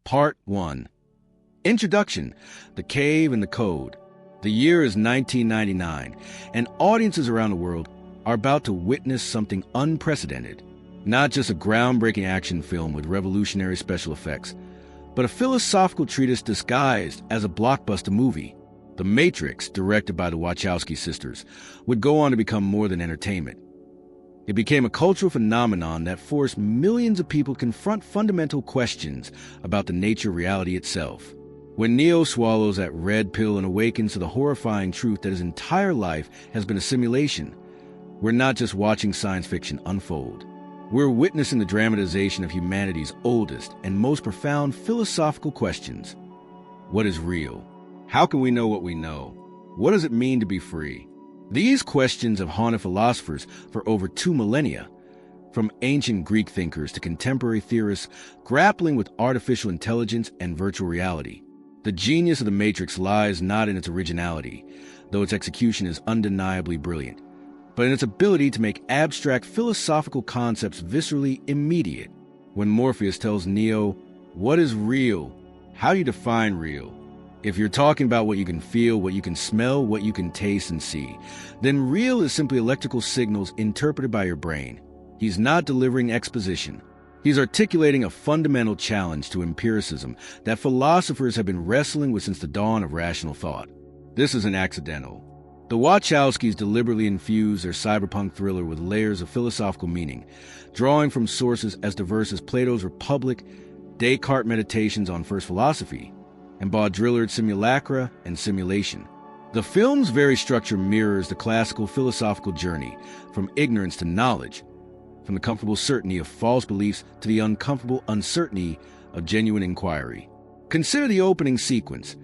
Part 1. Introduction: The Cave and the Code. The year is 1999, and audiences around the world are about to witness something unprecedented. Not just a groundbreaking action film with revolutionary special effects, but a philosophical treatise disguised as a blockbuster movie. The Matrix, directed by the Wachowski sisters, would go on to become more than entertainment. It became a cultural phenomenon that forced millions of people to confront fundamental questions about the nature of reality itself. When Neo swallows that red pill and awakens to the horrifying truth that his entire life has been a simulation, we're not just watching science fiction unfold. We're witnessing the dramatization of humanity's oldest and most profound philosophical questions. What is real? How can we know what we know? What does it mean to be free? These questions have haunted philosophers for over 2 millennia, from ancient Greek thinkers to contemporary theorists grappling with artificial intelligence and virtual reality. The genius of The Matrix lies not in its originality, though its execution is undeniably brilliant, but in its ability to make abstract philosophical concepts viscerally immediate. When Morpheus tells Neo, "What is real? How do you define real?" If you're talking about what you can feel, what you can smell, what you can taste and see, then real is simply electrical signals interpreted by your brain. He's not delivering exposition. He's articulating a fundamental challenge to empiricism that philosophers have been wrestling with since the dawn of rational thought. This isn't accidental. The Wachowskis deliberately infused their cyberpunk thriller with layers of philosophical meaning, drawing from sources as diverse as Plato's Republic, Descartes' Meditations on First Philosophy, and Baudrillard's Simulacra and Simulation. The film's very structure mirrors the classical philosophical journey, from ignorance to knowledge, from the comfortable certainty of false beliefs to the uncomfortable uncertainty of genuine inquiry. Consider the opening sequence.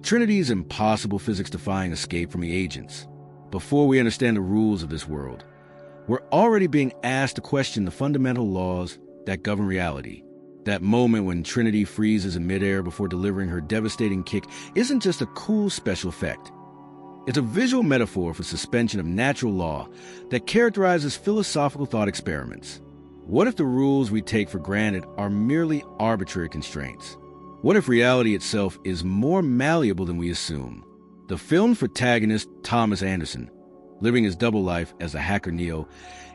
Trinity's impossible physics-defying escape from the agents. Before we understand the rules of this world, we're already being asked to question the fundamental laws that govern reality. That moment when Trinity freezes in midair before delivering her devastating kick isn't just a cool special effect. It's a visual metaphor for suspension of natural law that characterizes philosophical thought experiments. What if the rules we take for granted are merely arbitrary constraints? What if reality itself is more malleable than we assume? The film's protagonist, Thomas Anderson, living his double life as the hacker Neo,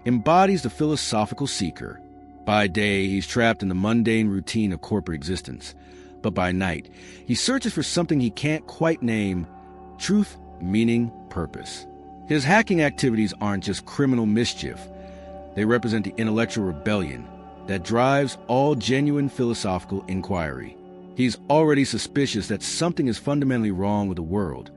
embodies the philosophical seeker. By day, he's trapped in the mundane routine of corporate existence. But by night, he searches for something he can't quite name: truth, meaning, purpose. His hacking activities aren't just criminal mischief. They represent the intellectual rebellion that drives all genuine philosophical inquiry. He's already suspicious that something is fundamentally wrong with the world,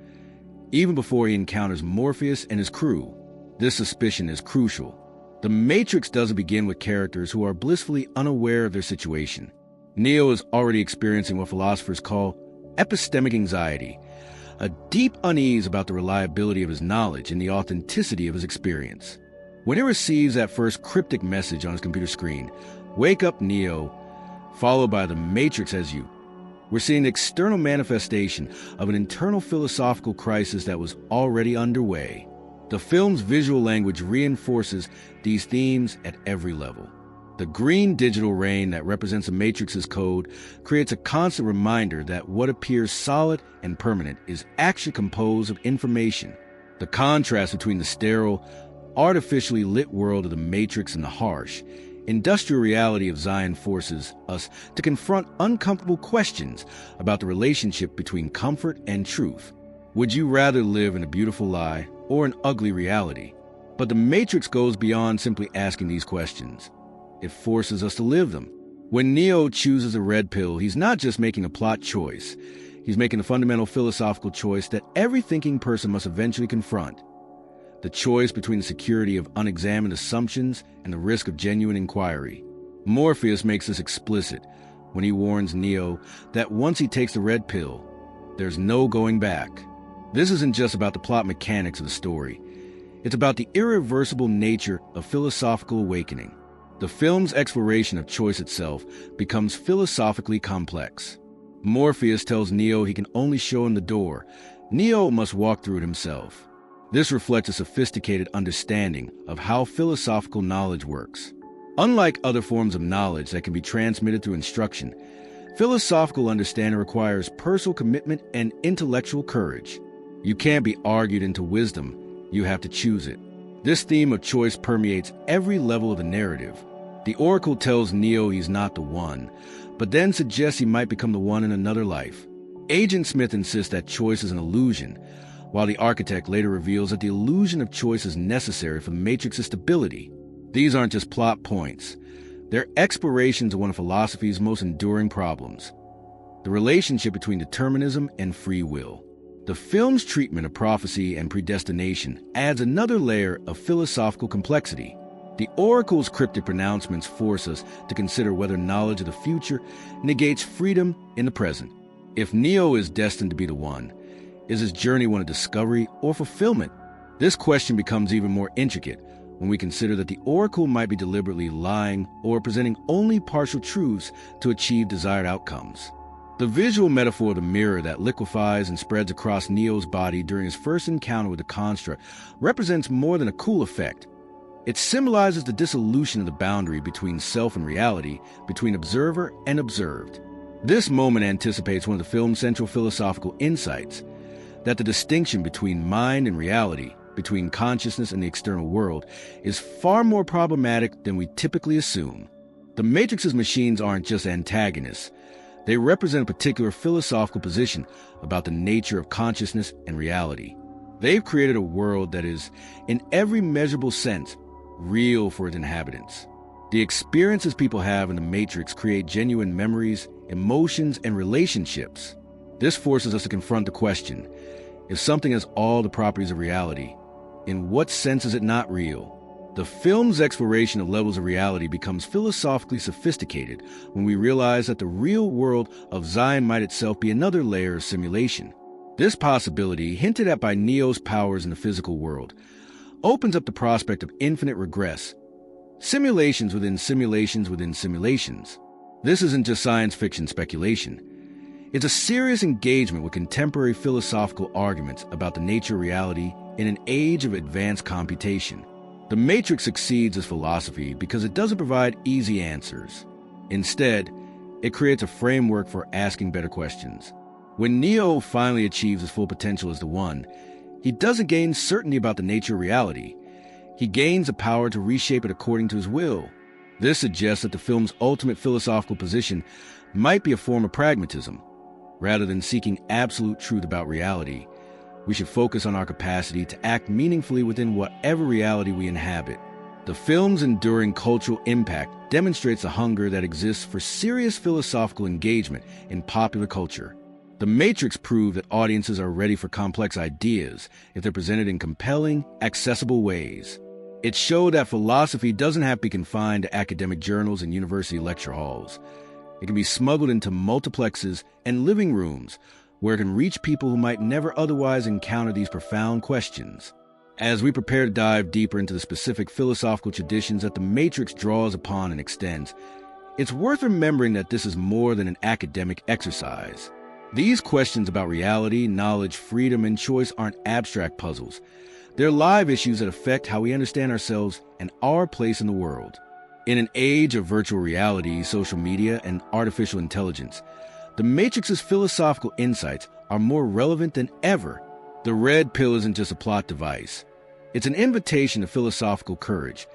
even before he encounters Morpheus and his crew. This suspicion is crucial. The Matrix doesn't begin with characters who are blissfully unaware of their situation. Neo is already experiencing what philosophers call epistemic anxiety, a deep unease about the reliability of his knowledge and the authenticity of his experience. When he receives that first cryptic message on his computer screen, "Wake up, Neo," followed by "The Matrix has you," we're seeing the external manifestation of an internal philosophical crisis that was already underway. The film's visual language reinforces these themes at every level. The green digital rain that represents the Matrix's code creates a constant reminder that what appears solid and permanent is actually composed of information. The contrast between the sterile, artificially lit world of the Matrix and the harsh, industrial reality of Zion forces us to confront uncomfortable questions about the relationship between comfort and truth. Would you rather live in a beautiful lie or an ugly reality? But the Matrix goes beyond simply asking these questions. It forces us to live them. When Neo chooses a red pill, he's not just making a plot choice. He's making a fundamental philosophical choice that every thinking person must eventually confront. The choice between the security of unexamined assumptions and the risk of genuine inquiry. Morpheus makes this explicit when he warns Neo that once he takes the red pill, there's no going back. This isn't just about the plot mechanics of the story. It's about the irreversible nature of philosophical awakening. The film's exploration of choice itself becomes philosophically complex. Morpheus tells Neo he can only show him the door. Neo must walk through it himself. This reflects a sophisticated understanding of how philosophical knowledge works. Unlike other forms of knowledge that can be transmitted through instruction, Philosophical understanding requires personal commitment and intellectual courage. You can't be argued into wisdom, you have to choose it. This theme of choice permeates every level of the narrative. The Oracle tells Neo he's not the one, but then suggests he might become the one in another life. Agent Smith insists that choice is an illusion, while the Architect later reveals that the illusion of choice is necessary for the Matrix's stability. These aren't just plot points. They're explorations of one of philosophy's most enduring problems, the relationship between determinism and free will. The film's treatment of prophecy and predestination adds another layer of philosophical complexity. The Oracle's cryptic pronouncements force us to consider whether knowledge of the future negates freedom in the present. If Neo is destined to be the one, is his journey one of discovery or fulfillment? This question becomes even more intricate when we consider that the Oracle might be deliberately lying or presenting only partial truths to achieve desired outcomes. The visual metaphor of the mirror that liquefies and spreads across Neo's body during his first encounter with the construct represents more than a cool effect. It symbolizes the dissolution of the boundary between self and reality, between observer and observed. This moment anticipates one of the film's central philosophical insights, that the distinction between mind and reality, between consciousness and the external world, is far more problematic than we typically assume. The Matrix's machines aren't just antagonists. They represent a particular philosophical position about the nature of consciousness and reality. They've created a world that is, in every measurable sense, real for its inhabitants. The experiences people have in the Matrix create genuine memories, emotions, and relationships. This forces us to confront the question, if something has all the properties of reality, in what sense is it not real? The film's exploration of levels of reality becomes philosophically sophisticated when we realize that the real world of Zion might itself be another layer of simulation. This possibility, hinted at by Neo's powers in the physical world, opens up the prospect of infinite regress, simulations within simulations within simulations. This isn't just science fiction speculation. It's a serious engagement with contemporary philosophical arguments about the nature of reality in an age of advanced computation. The Matrix succeeds as philosophy because it doesn't provide easy answers. Instead, it creates a framework for asking better questions. When Neo finally achieves his full potential as the One, he doesn't gain certainty about the nature of reality. He gains the power to reshape it according to his will. This suggests that the film's ultimate philosophical position might be a form of pragmatism. Rather than seeking absolute truth about reality, we should focus on our capacity to act meaningfully within whatever reality we inhabit. The film's enduring cultural impact demonstrates a hunger that exists for serious philosophical engagement in popular culture. The Matrix proved that audiences are ready for complex ideas if they're presented in compelling, accessible ways. It showed that philosophy doesn't have to be confined to academic journals and university lecture halls. It can be smuggled into multiplexes and living rooms where it can reach people who might never otherwise encounter these profound questions. As we prepare to dive deeper into the specific philosophical traditions that the Matrix draws upon and extends, it's worth remembering that this is more than an academic exercise. These questions about reality, knowledge, freedom, and choice aren't abstract puzzles. They're live issues that affect how we understand ourselves and our place in the world. In an age of virtual reality, social media, and artificial intelligence, the Matrix's philosophical insights are more relevant than ever. The red pill isn't just a plot device. It's an invitation to philosophical courage,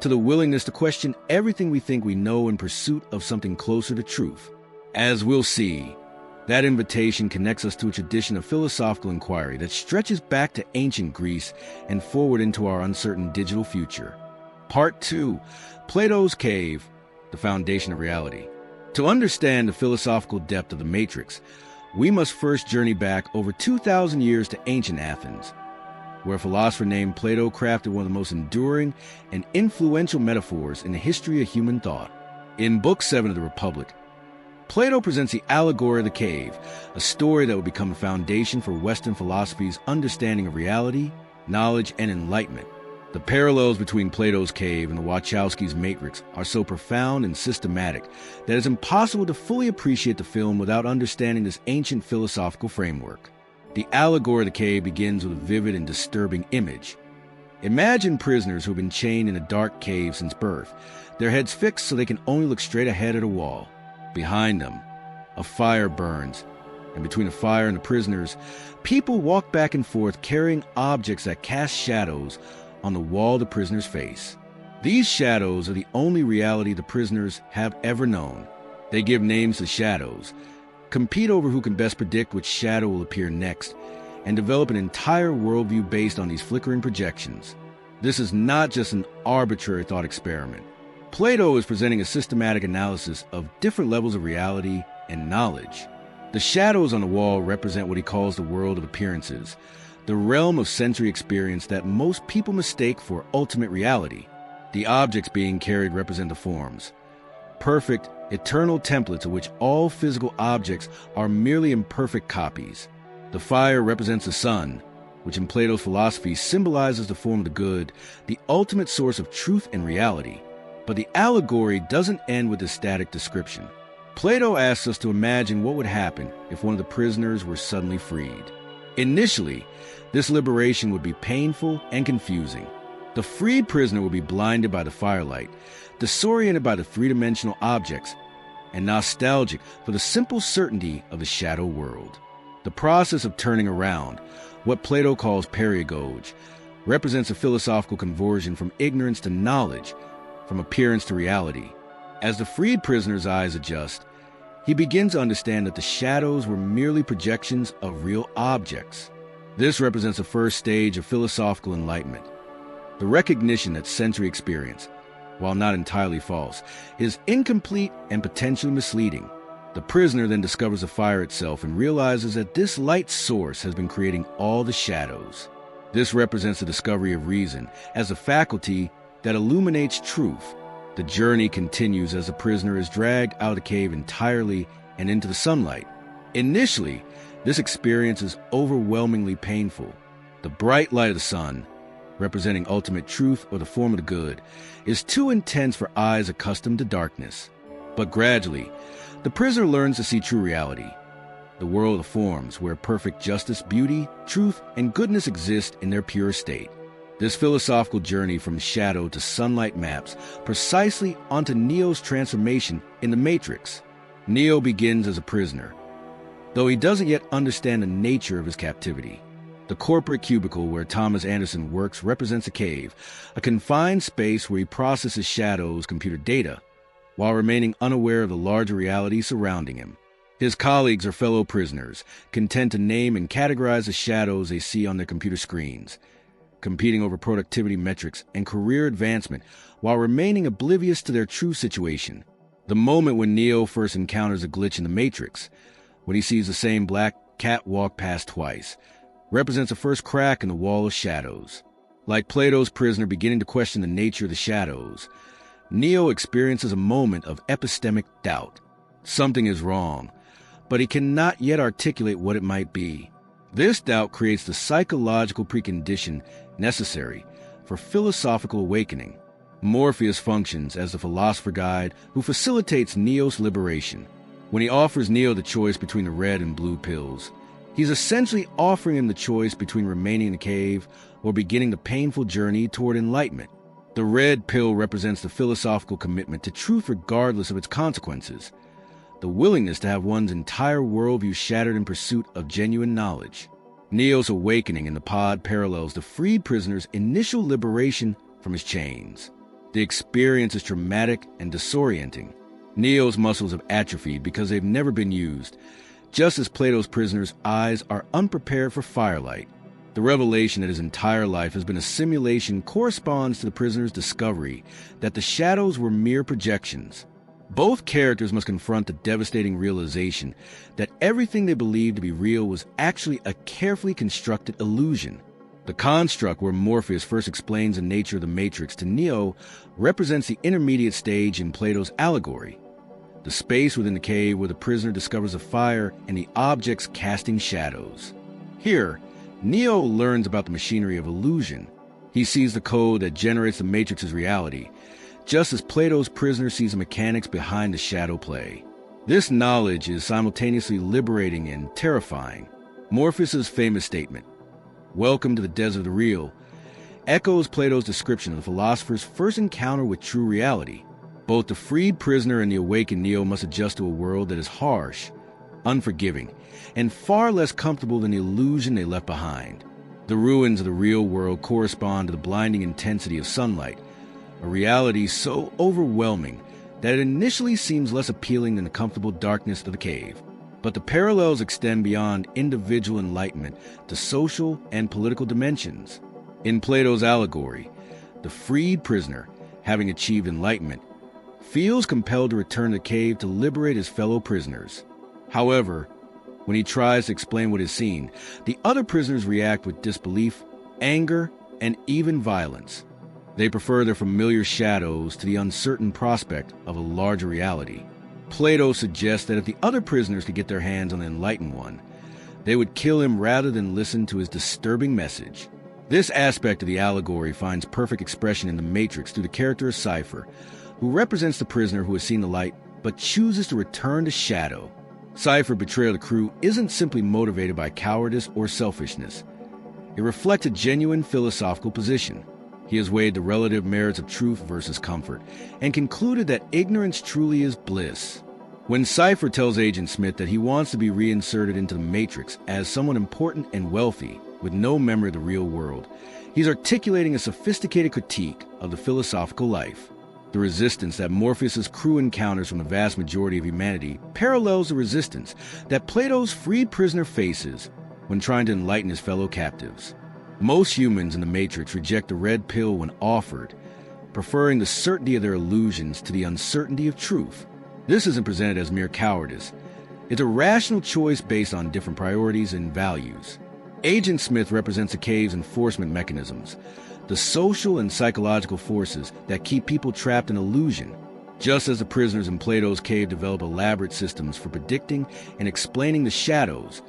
to the willingness to question everything we think we know in pursuit of something closer to truth. As we'll see, that invitation connects us to a tradition of philosophical inquiry that stretches back to ancient Greece and forward into our uncertain digital future. Part 2, Plato's Cave, the Foundation of Reality. To understand the philosophical depth of the Matrix, we must first journey back over 2,000 years to ancient Athens, where a philosopher named Plato crafted one of the most enduring and influential metaphors in the history of human thought. In Book 7 of the Republic, Plato presents the allegory of the cave, a story that would become the foundation for Western philosophy's understanding of reality, knowledge, and enlightenment. The parallels between Plato's cave and the Wachowskis' Matrix are so profound and systematic that it's impossible to fully appreciate the film without understanding this ancient philosophical framework. The allegory of the cave begins with a vivid and disturbing image. Imagine prisoners who have been chained in a dark cave since birth, their heads fixed so they can only look straight ahead at a wall. Behind them, A fire burns, and between the fire and the prisoners, people walk back and forth carrying objects that cast shadows on the wall the prisoners face. These shadows are the only reality the prisoners have ever known. They give names to shadows, compete over who can best predict which shadow will appear next, and develop an entire worldview based on these flickering projections. This is not just an arbitrary thought experiment. Plato is presenting a systematic analysis of different levels of reality and knowledge. The shadows on the wall represent what he calls the world of appearances, the realm of sensory experience that most people mistake for ultimate reality. The objects being carried represent the forms, perfect, eternal templates of which all physical objects are merely imperfect copies. The fire represents the sun, which in Plato's philosophy symbolizes the form of the good, the ultimate source of truth and reality. But the allegory doesn't end with a static description. Plato asks us to imagine what would happen if one of the prisoners were suddenly freed. Initially, this liberation would be painful and confusing. The freed prisoner would be blinded by the firelight, disoriented by the three-dimensional objects, and nostalgic for the simple certainty of the shadow world. The process of turning around, what Plato calls pedagogy, represents a philosophical conversion from ignorance to knowledge, from appearance to reality. As the freed prisoner's eyes adjust, he begins to understand that the shadows were merely projections of real objects. This represents the first stage of philosophical enlightenment, the recognition that sensory experience, while not entirely false, is incomplete and potentially misleading. The prisoner then discovers the fire itself and realizes that this light source has been creating all the shadows. This represents the discovery of reason as a faculty that illuminates truth. The journey continues as the prisoner is dragged out of the cave entirely and into the sunlight. Initially, this experience is overwhelmingly painful. The bright light of the sun, representing ultimate truth or the form of the good, is too intense for eyes accustomed to darkness. But gradually, the prisoner learns to see true reality, the world of forms where perfect justice, beauty, truth, and goodness exist in their pure state. This philosophical journey from shadow to sunlight maps precisely onto Neo's transformation in the Matrix. Neo begins as a prisoner, though he doesn't yet understand the nature of his captivity. The corporate cubicle where Thomas Anderson works represents a cave, a confined space where he processes shadows, computer data, while remaining unaware of the larger reality surrounding him. His colleagues are fellow prisoners, content to name and categorize the shadows they see on their computer screens, competing over productivity metrics and career advancement while remaining oblivious to their true situation. The moment when Neo first encounters a glitch in the Matrix, when he sees the same black cat walk past twice, represents the first crack in the wall of shadows. Like Plato's prisoner beginning to question the nature of the shadows, Neo experiences a moment of epistemic doubt. Something is wrong, but he cannot yet articulate what it might be. This doubt creates the psychological precondition necessary for philosophical awakening. Morpheus functions as the philosopher guide who facilitates Neo's liberation. When he offers Neo the choice between the red and blue pills, he's essentially offering him the choice between remaining in the cave or beginning the painful journey toward enlightenment. The red pill represents the philosophical commitment to truth regardless of its consequences, the willingness to have one's entire worldview shattered in pursuit of genuine knowledge. Neo's awakening in the pod parallels the freed prisoner's initial liberation from his chains. The experience is traumatic and disorienting. Neo's muscles have atrophied because they've never been used, just as Plato's prisoner's eyes are unprepared for firelight. The revelation that his entire life has been a simulation corresponds to the prisoner's discovery that the shadows were mere projections. Both characters must confront the devastating realization that everything they believed to be real was actually a carefully constructed illusion. The construct where Morpheus first explains the nature of the Matrix to Neo represents the intermediate stage in Plato's allegory, the space within the cave where the prisoner discovers a fire and the objects casting shadows. Here, Neo learns about the machinery of illusion. He sees the code that generates the Matrix's reality, just as Plato's prisoner sees the mechanics behind the shadow play. This knowledge is simultaneously liberating and terrifying. Morpheus's famous statement, "Welcome to the desert of the real," echoes Plato's description of the philosopher's first encounter with true reality. Both the freed prisoner and the awakened Neo must adjust to a world that is harsh, unforgiving, and far less comfortable than the illusion they left behind. The ruins of the real world correspond to the blinding intensity of sunlight, a reality so overwhelming that it initially seems less appealing than the comfortable darkness of the cave. But the parallels extend beyond individual enlightenment to social and political dimensions. In Plato's allegory, the freed prisoner, having achieved enlightenment, feels compelled to return to the cave to liberate his fellow prisoners. However, when he tries to explain what is seen, the other prisoners react with disbelief, anger, and even violence. They prefer their familiar shadows to the uncertain prospect of a larger reality. Plato suggests that if the other prisoners could get their hands on the enlightened one, they would kill him rather than listen to his disturbing message. This aspect of the allegory finds perfect expression in The Matrix through the character of Cypher, who represents the prisoner who has seen the light but chooses to return to shadow. Cypher's betrayal of the crew isn't simply motivated by cowardice or selfishness. It reflects a genuine philosophical position. He has weighed the relative merits of truth versus comfort and concluded that ignorance truly is bliss. When Cypher tells Agent Smith that he wants to be reinserted into the Matrix as someone important and wealthy with no memory of the real world, he's articulating a sophisticated critique of the philosophical life. The resistance that Morpheus's crew encounters from the vast majority of humanity parallels the resistance that Plato's freed prisoner faces when trying to enlighten his fellow captives. Most humans in the Matrix reject the red pill when offered, preferring the certainty of their illusions to the uncertainty of truth. This isn't presented as mere cowardice. It's a rational choice based on different priorities and values. Agent Smith represents the cave's enforcement mechanisms, the social and psychological forces that keep people trapped in illusion. Just as the prisoners in Plato's cave develop elaborate systems for predicting and explaining the shadows,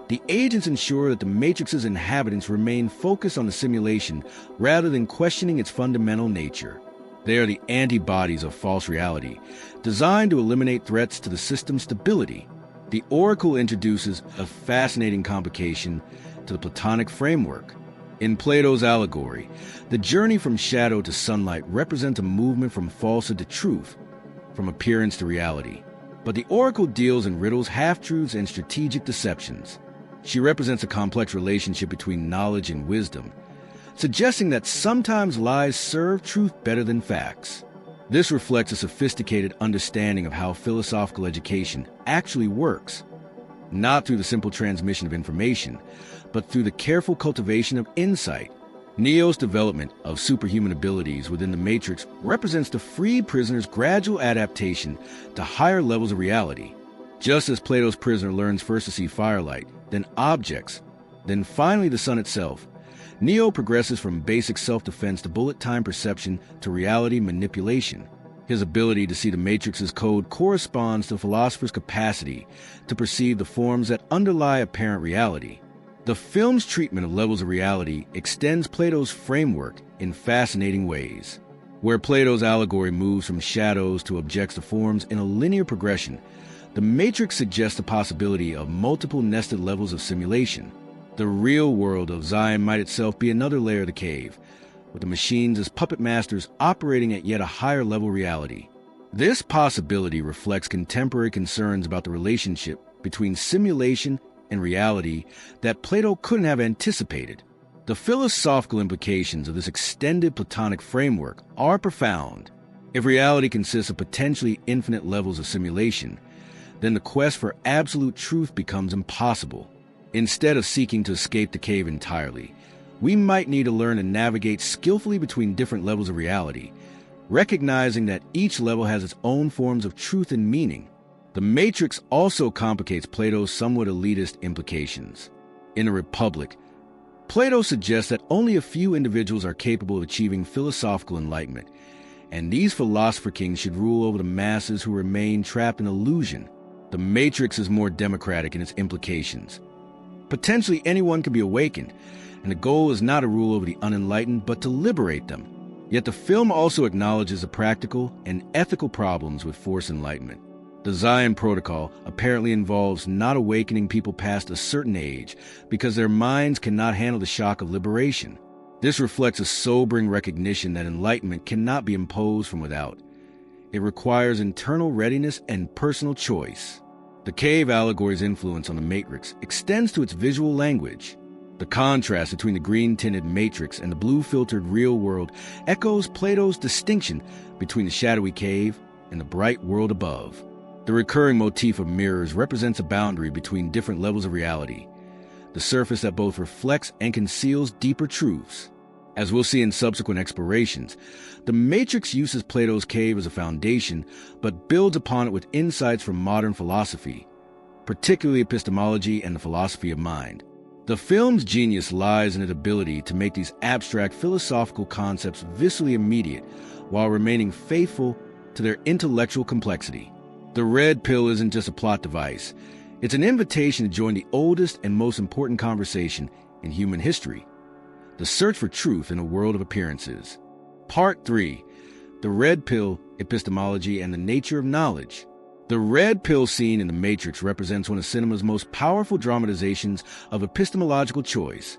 the agents ensure that the Matrix's inhabitants remain focused on the simulation rather than questioning its fundamental nature. They are the antibodies of false reality, designed to eliminate threats to the system's stability. The Oracle introduces a fascinating complication to the Platonic framework. In Plato's allegory, the journey from shadow to sunlight represents a movement from falsehood to truth, from appearance to reality. But the Oracle deals in riddles, half-truths, and strategic deceptions. She represents a complex relationship between knowledge and wisdom, suggesting that sometimes lies serve truth better than facts. This reflects a sophisticated understanding of how philosophical education actually works, not through the simple transmission of information, but through the careful cultivation of insight. Neo's development of superhuman abilities within the Matrix represents the freed prisoner's gradual adaptation to higher levels of reality. Just as Plato's prisoner learns first to see firelight, then objects, then finally the sun itself, Neo progresses from basic self-defense to bullet-time perception to reality manipulation. His ability to see the Matrix's code corresponds to the philosopher's capacity to perceive the forms that underlie apparent reality. The film's treatment of levels of reality extends Plato's framework in fascinating ways. Where Plato's allegory moves from shadows to objects to forms in a linear progression, the Matrix suggests the possibility of multiple nested levels of simulation. The real world of Zion might itself be another layer of the cave, with the machines as puppet masters operating at yet a higher level reality. This possibility reflects contemporary concerns about the relationship between simulation and reality that Plato couldn't have anticipated. The philosophical implications of this extended Platonic framework are profound. If reality consists of potentially infinite levels of simulation, then the quest for absolute truth becomes impossible. Instead of seeking to escape the cave entirely, we might need to learn to navigate skillfully between different levels of reality, recognizing that each level has its own forms of truth and meaning. The Matrix also complicates Plato's somewhat elitist implications. In the Republic, Plato suggests that only a few individuals are capable of achieving philosophical enlightenment, and these philosopher kings should rule over the masses who remain trapped in illusion. The Matrix is more democratic in its implications. Potentially anyone can be awakened, and the goal is not to rule over the unenlightened, but to liberate them. Yet the film also acknowledges the practical and ethical problems with forced enlightenment. The Zion Protocol apparently involves not awakening people past a certain age because their minds cannot handle the shock of liberation. This reflects a sobering recognition that enlightenment cannot be imposed from without. It requires internal readiness and personal choice. The cave allegory's influence on the Matrix extends to its visual language. The contrast between the green-tinted Matrix and the blue-filtered real world echoes Plato's distinction between the shadowy cave and the bright world above. The recurring motif of mirrors represents a boundary between different levels of reality, the surface that both reflects and conceals deeper truths. As we'll see in subsequent explorations, the Matrix uses Plato's cave as a foundation, but builds upon it with insights from modern philosophy, particularly epistemology and the philosophy of mind. The film's genius lies in its ability to make these abstract philosophical concepts viscerally immediate while remaining faithful to their intellectual complexity. The red pill isn't just a plot device. It's an invitation to join the oldest and most important conversation in human history, the search for truth in a world of appearances. Part 3. The Red Pill, Epistemology, and the Nature of Knowledge. The red pill scene in The Matrix represents one of cinema's most powerful dramatizations of epistemological choice,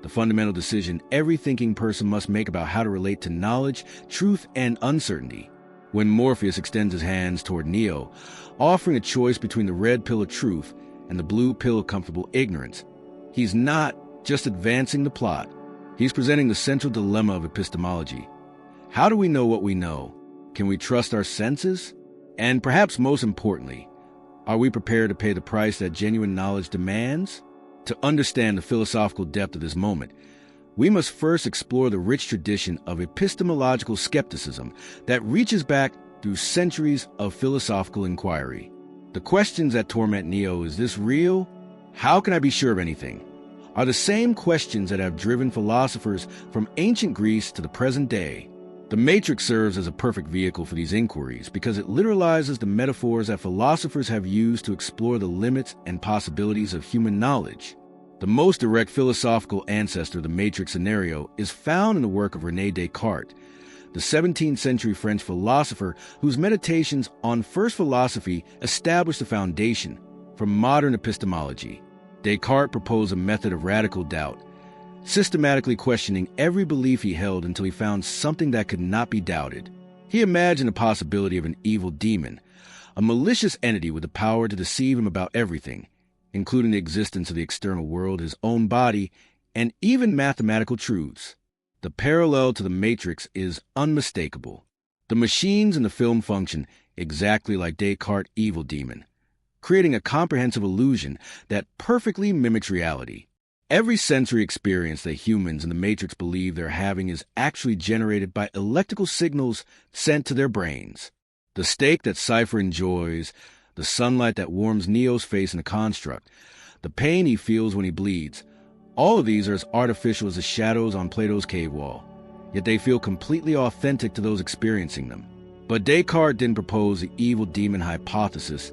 the fundamental decision every thinking person must make about how to relate to knowledge, truth, and uncertainty. When Morpheus extends his hands toward Neo, offering a choice between the red pill of truth and the blue pill of comfortable ignorance, he's not just advancing the plot. He's presenting the central dilemma of epistemology. How do we know what we know? Can we trust our senses? And perhaps most importantly, are we prepared to pay the price that genuine knowledge demands? To understand the philosophical depth of this moment, we must first explore the rich tradition of epistemological skepticism that reaches back through centuries of philosophical inquiry. The questions that torment Neo, is this real? How can I be sure of anything? Are the same questions that have driven philosophers from ancient Greece to the present day. The Matrix serves as a perfect vehicle for these inquiries because it literalizes the metaphors that philosophers have used to explore the limits and possibilities of human knowledge. The most direct philosophical ancestor of the Matrix scenario is found in the work of René Descartes, the 17th century French philosopher whose meditations on first philosophy established the foundation for modern epistemology. Descartes proposed a method of radical doubt, systematically questioning every belief he held until he found something that could not be doubted. He imagined the possibility of an evil demon, a malicious entity with the power to deceive him about everything, including the existence of the external world, his own body, and even mathematical truths. The parallel to the Matrix is unmistakable. The machines in the film function exactly like Descartes' evil demon, creating a comprehensive illusion that perfectly mimics reality. Every sensory experience that humans in the Matrix believe they're having is actually generated by electrical signals sent to their brains. The steak that Cypher enjoys, the sunlight that warms Neo's face in the construct, the pain he feels when he bleeds, all of these are as artificial as the shadows on Plato's cave wall, yet they feel completely authentic to those experiencing them. But Descartes didn't propose the evil demon hypothesis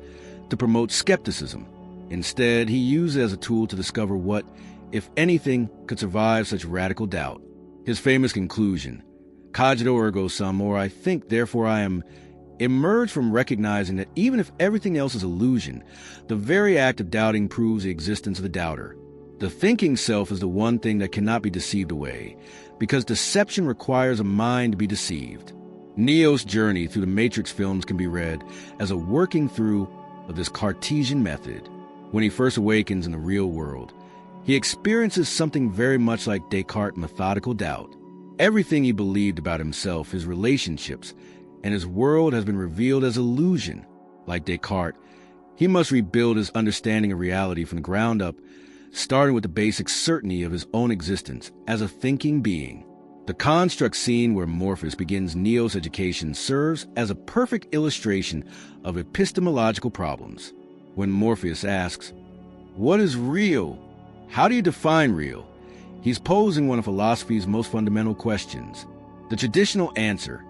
to promote skepticism. Instead, he used it as a tool to discover what, if anything, could survive such radical doubt. His famous conclusion, cogito ergo sum, or I think, therefore I am, emerged from recognizing that even if everything else is illusion, the very act of doubting proves the existence of the doubter. The thinking self is the one thing that cannot be deceived away, because deception requires a mind to be deceived. Neo's journey through the Matrix films can be read as a working through of this Cartesian method. When he first awakens in the real world, he experiences something very much like Descartes' methodical doubt. Everything he believed about himself, his relationships, and his world has been revealed as illusion. Like Descartes, he must rebuild his understanding of reality from the ground up, starting with the basic certainty of his own existence as a thinking being. The construct scene where Morpheus begins Neo's education serves as a perfect illustration of epistemological problems. When Morpheus asks, "What is real? How do you define real?" he's posing one of philosophy's most fundamental questions. The traditional answer,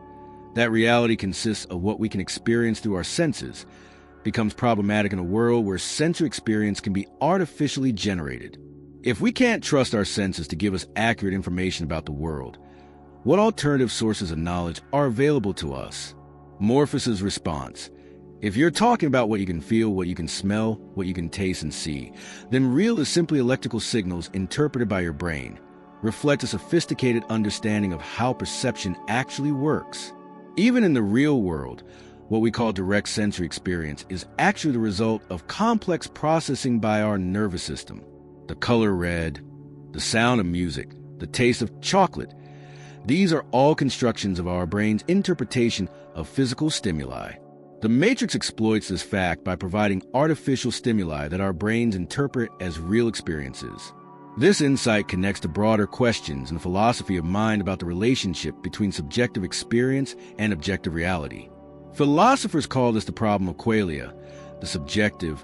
that reality consists of what we can experience through our senses, becomes problematic in a world where sensory experience can be artificially generated. If we can't trust our senses to give us accurate information about the world, what alternative sources of knowledge are available to us? Morpheus's response, if you're talking about what you can feel, what you can smell, what you can taste and see, then real is simply electrical signals interpreted by your brain, reflect a sophisticated understanding of how perception actually works. Even in the real world, what we call direct sensory experience, is actually the result of complex processing by our nervous system. The color red, the sound of music, the taste of chocolate. These are all constructions of our brain's interpretation of physical stimuli. The Matrix exploits this fact by providing artificial stimuli that our brains interpret as real experiences. This insight connects to broader questions in the philosophy of mind about the relationship between subjective experience and objective reality. Philosophers call this the problem of qualia, the subjective,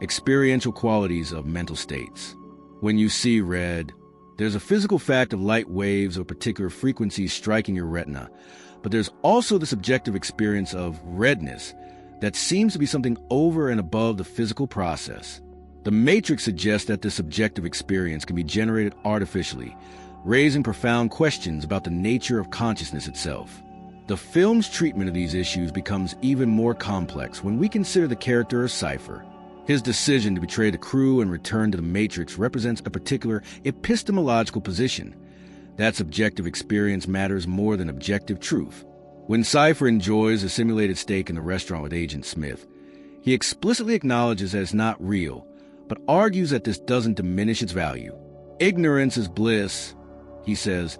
experiential qualities of mental states. When you see red, there's a physical fact of light waves or particular frequencies striking your retina, but there's also the subjective experience of redness that seems to be something over and above the physical process. The Matrix suggests that this subjective experience can be generated artificially, raising profound questions about the nature of consciousness itself. The film's treatment of these issues becomes even more complex when we consider the character of Cypher. His decision to betray the crew and return to the Matrix represents a particular epistemological position. That subjective experience matters more than objective truth. When Cypher enjoys a simulated steak in the restaurant with Agent Smith, he explicitly acknowledges that it's not real, but argues that this doesn't diminish its value. Ignorance is bliss, he says,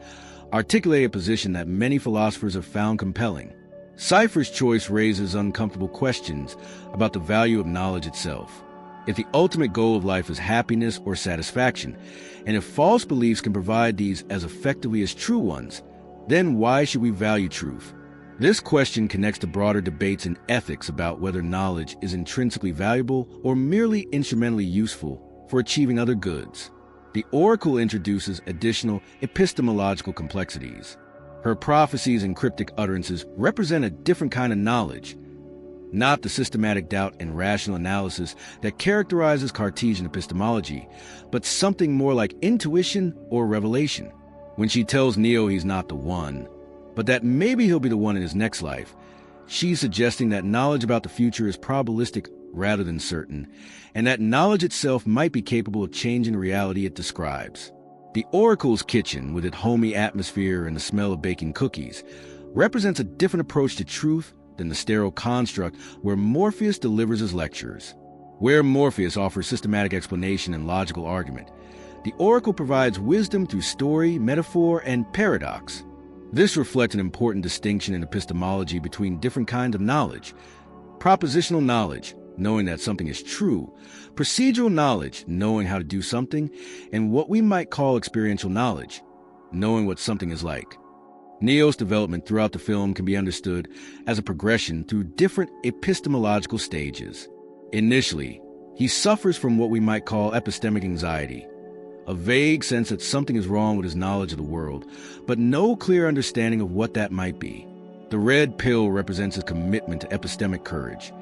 articulating a position that many philosophers have found compelling. Cypher's choice raises uncomfortable questions about the value of knowledge itself. If the ultimate goal of life is happiness or satisfaction, and if false beliefs can provide these as effectively as true ones, then why should we value truth? This question connects to broader debates in ethics about whether knowledge is intrinsically valuable or merely instrumentally useful for achieving other goods. The Oracle introduces additional epistemological complexities. Her prophecies and cryptic utterances represent a different kind of knowledge, not the systematic doubt and rational analysis that characterizes Cartesian epistemology, but something more like intuition or revelation. When she tells Neo he's not the one, but that maybe he'll be the one in his next life, she's suggesting that knowledge about the future is probabilistic rather than certain, and that knowledge itself might be capable of changing the reality it describes. The Oracle's kitchen, with its homey atmosphere and the smell of baking cookies, represents a different approach to truth than the sterile construct where Morpheus delivers his lectures. Where Morpheus offers systematic explanation and logical argument, the Oracle provides wisdom through story, metaphor, and paradox. This reflects an important distinction in epistemology between different kinds of knowledge: propositional knowledge, knowing that something is true; procedural knowledge, knowing how to do something; and what we might call experiential knowledge, knowing what something is like. Neo's development throughout the film can be understood as a progression through different epistemological stages. Initially, he suffers from what we might call epistemic anxiety, a vague sense that something is wrong with his knowledge of the world, but no clear understanding of what that might be. The red pill represents his commitment to epistemic courage,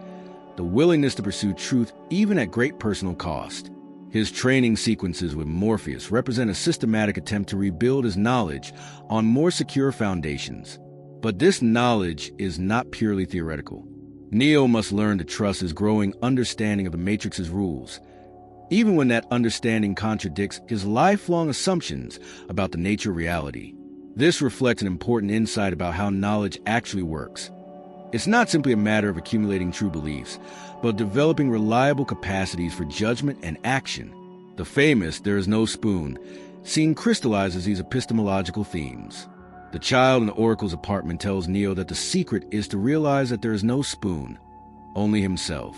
the willingness to pursue truth even at great personal cost. His training sequences with Morpheus represent a systematic attempt to rebuild his knowledge on more secure foundations. But this knowledge is not purely theoretical. Neo must learn to trust his growing understanding of the Matrix's rules, even when that understanding contradicts his lifelong assumptions about the nature of reality. This reflects an important insight about how knowledge actually works. It's not simply a matter of accumulating true beliefs, but developing reliable capacities for judgment and action. The famous "there is no spoon" scene crystallizes these epistemological themes. The child in the Oracle's apartment tells Neo that the secret is to realize that there is no spoon, only himself.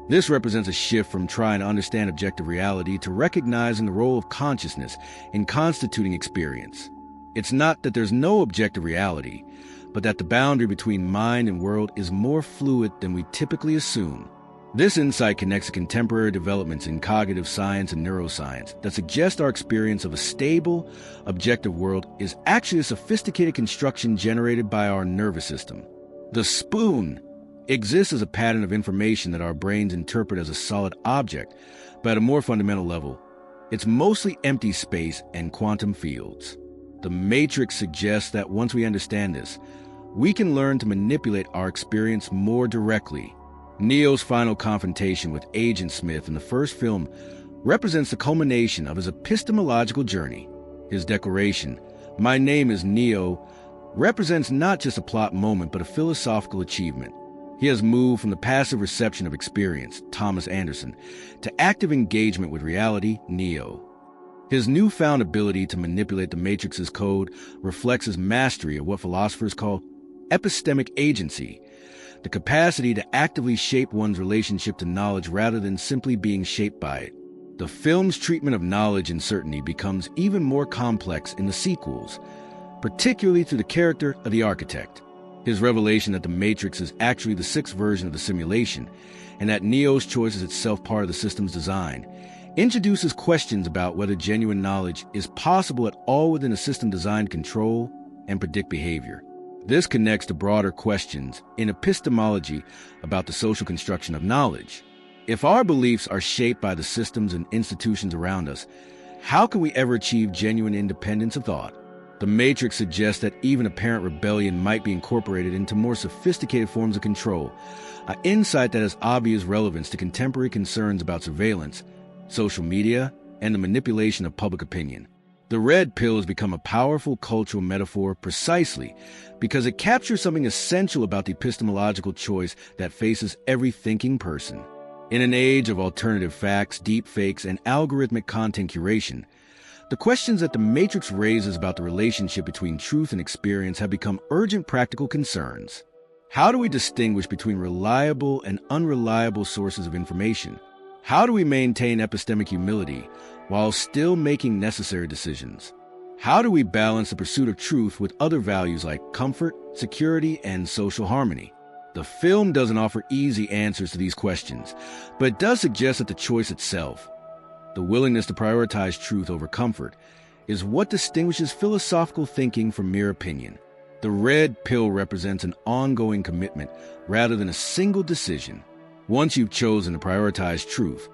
This represents a shift from trying to understand objective reality to recognizing the role of consciousness in constituting experience. It's not that there's no objective reality, but that the boundary between mind and world is more fluid than we typically assume. This insight connects to contemporary developments in cognitive science and neuroscience that suggest our experience of a stable, objective world is actually a sophisticated construction generated by our nervous system. The spoon exists as a pattern of information that our brains interpret as a solid object, but at a more fundamental level, it's mostly empty space and quantum fields. The Matrix suggests that once we understand this, we can learn to manipulate our experience more directly. Neo's final confrontation with Agent Smith in the first film represents the culmination of his epistemological journey. His declaration, "My name is Neo," represents not just a plot moment but a philosophical achievement. He has moved from the passive reception of experience, Thomas Anderson, to active engagement with reality, Neo. His newfound ability to manipulate the Matrix's code reflects his mastery of what philosophers call epistemic agency, the capacity to actively shape one's relationship to knowledge rather than simply being shaped by it. The film's treatment of knowledge and certainty becomes even more complex in the sequels, particularly through the character of the architect. His revelation that the Matrix is actually the sixth version of the simulation, and that Neo's choice is itself part of the system's design, introduces questions about whether genuine knowledge is possible at all within a system designed to control and predict behavior. This connects to broader questions in epistemology about the social construction of knowledge. If our beliefs are shaped by the systems and institutions around us, how can we ever achieve genuine independence of thought? The Matrix suggests that even apparent rebellion might be incorporated into more sophisticated forms of control, an insight that has obvious relevance to contemporary concerns about surveillance, social media, and the manipulation of public opinion. The red pill has become a powerful cultural metaphor precisely because it captures something essential about the epistemological choice that faces every thinking person. In an age of alternative facts, deep fakes, and algorithmic content curation, the questions that the Matrix raises about the relationship between truth and experience have become urgent practical concerns. How do we distinguish between reliable and unreliable sources of information? How do we maintain epistemic humility while still making necessary decisions? How do we balance the pursuit of truth with other values like comfort, security, and social harmony? The film doesn't offer easy answers to these questions, but it does suggest that the choice itself, the willingness to prioritize truth over comfort, is what distinguishes philosophical thinking from mere opinion. The red pill represents an ongoing commitment rather than a single decision. Once you've chosen to prioritize truth,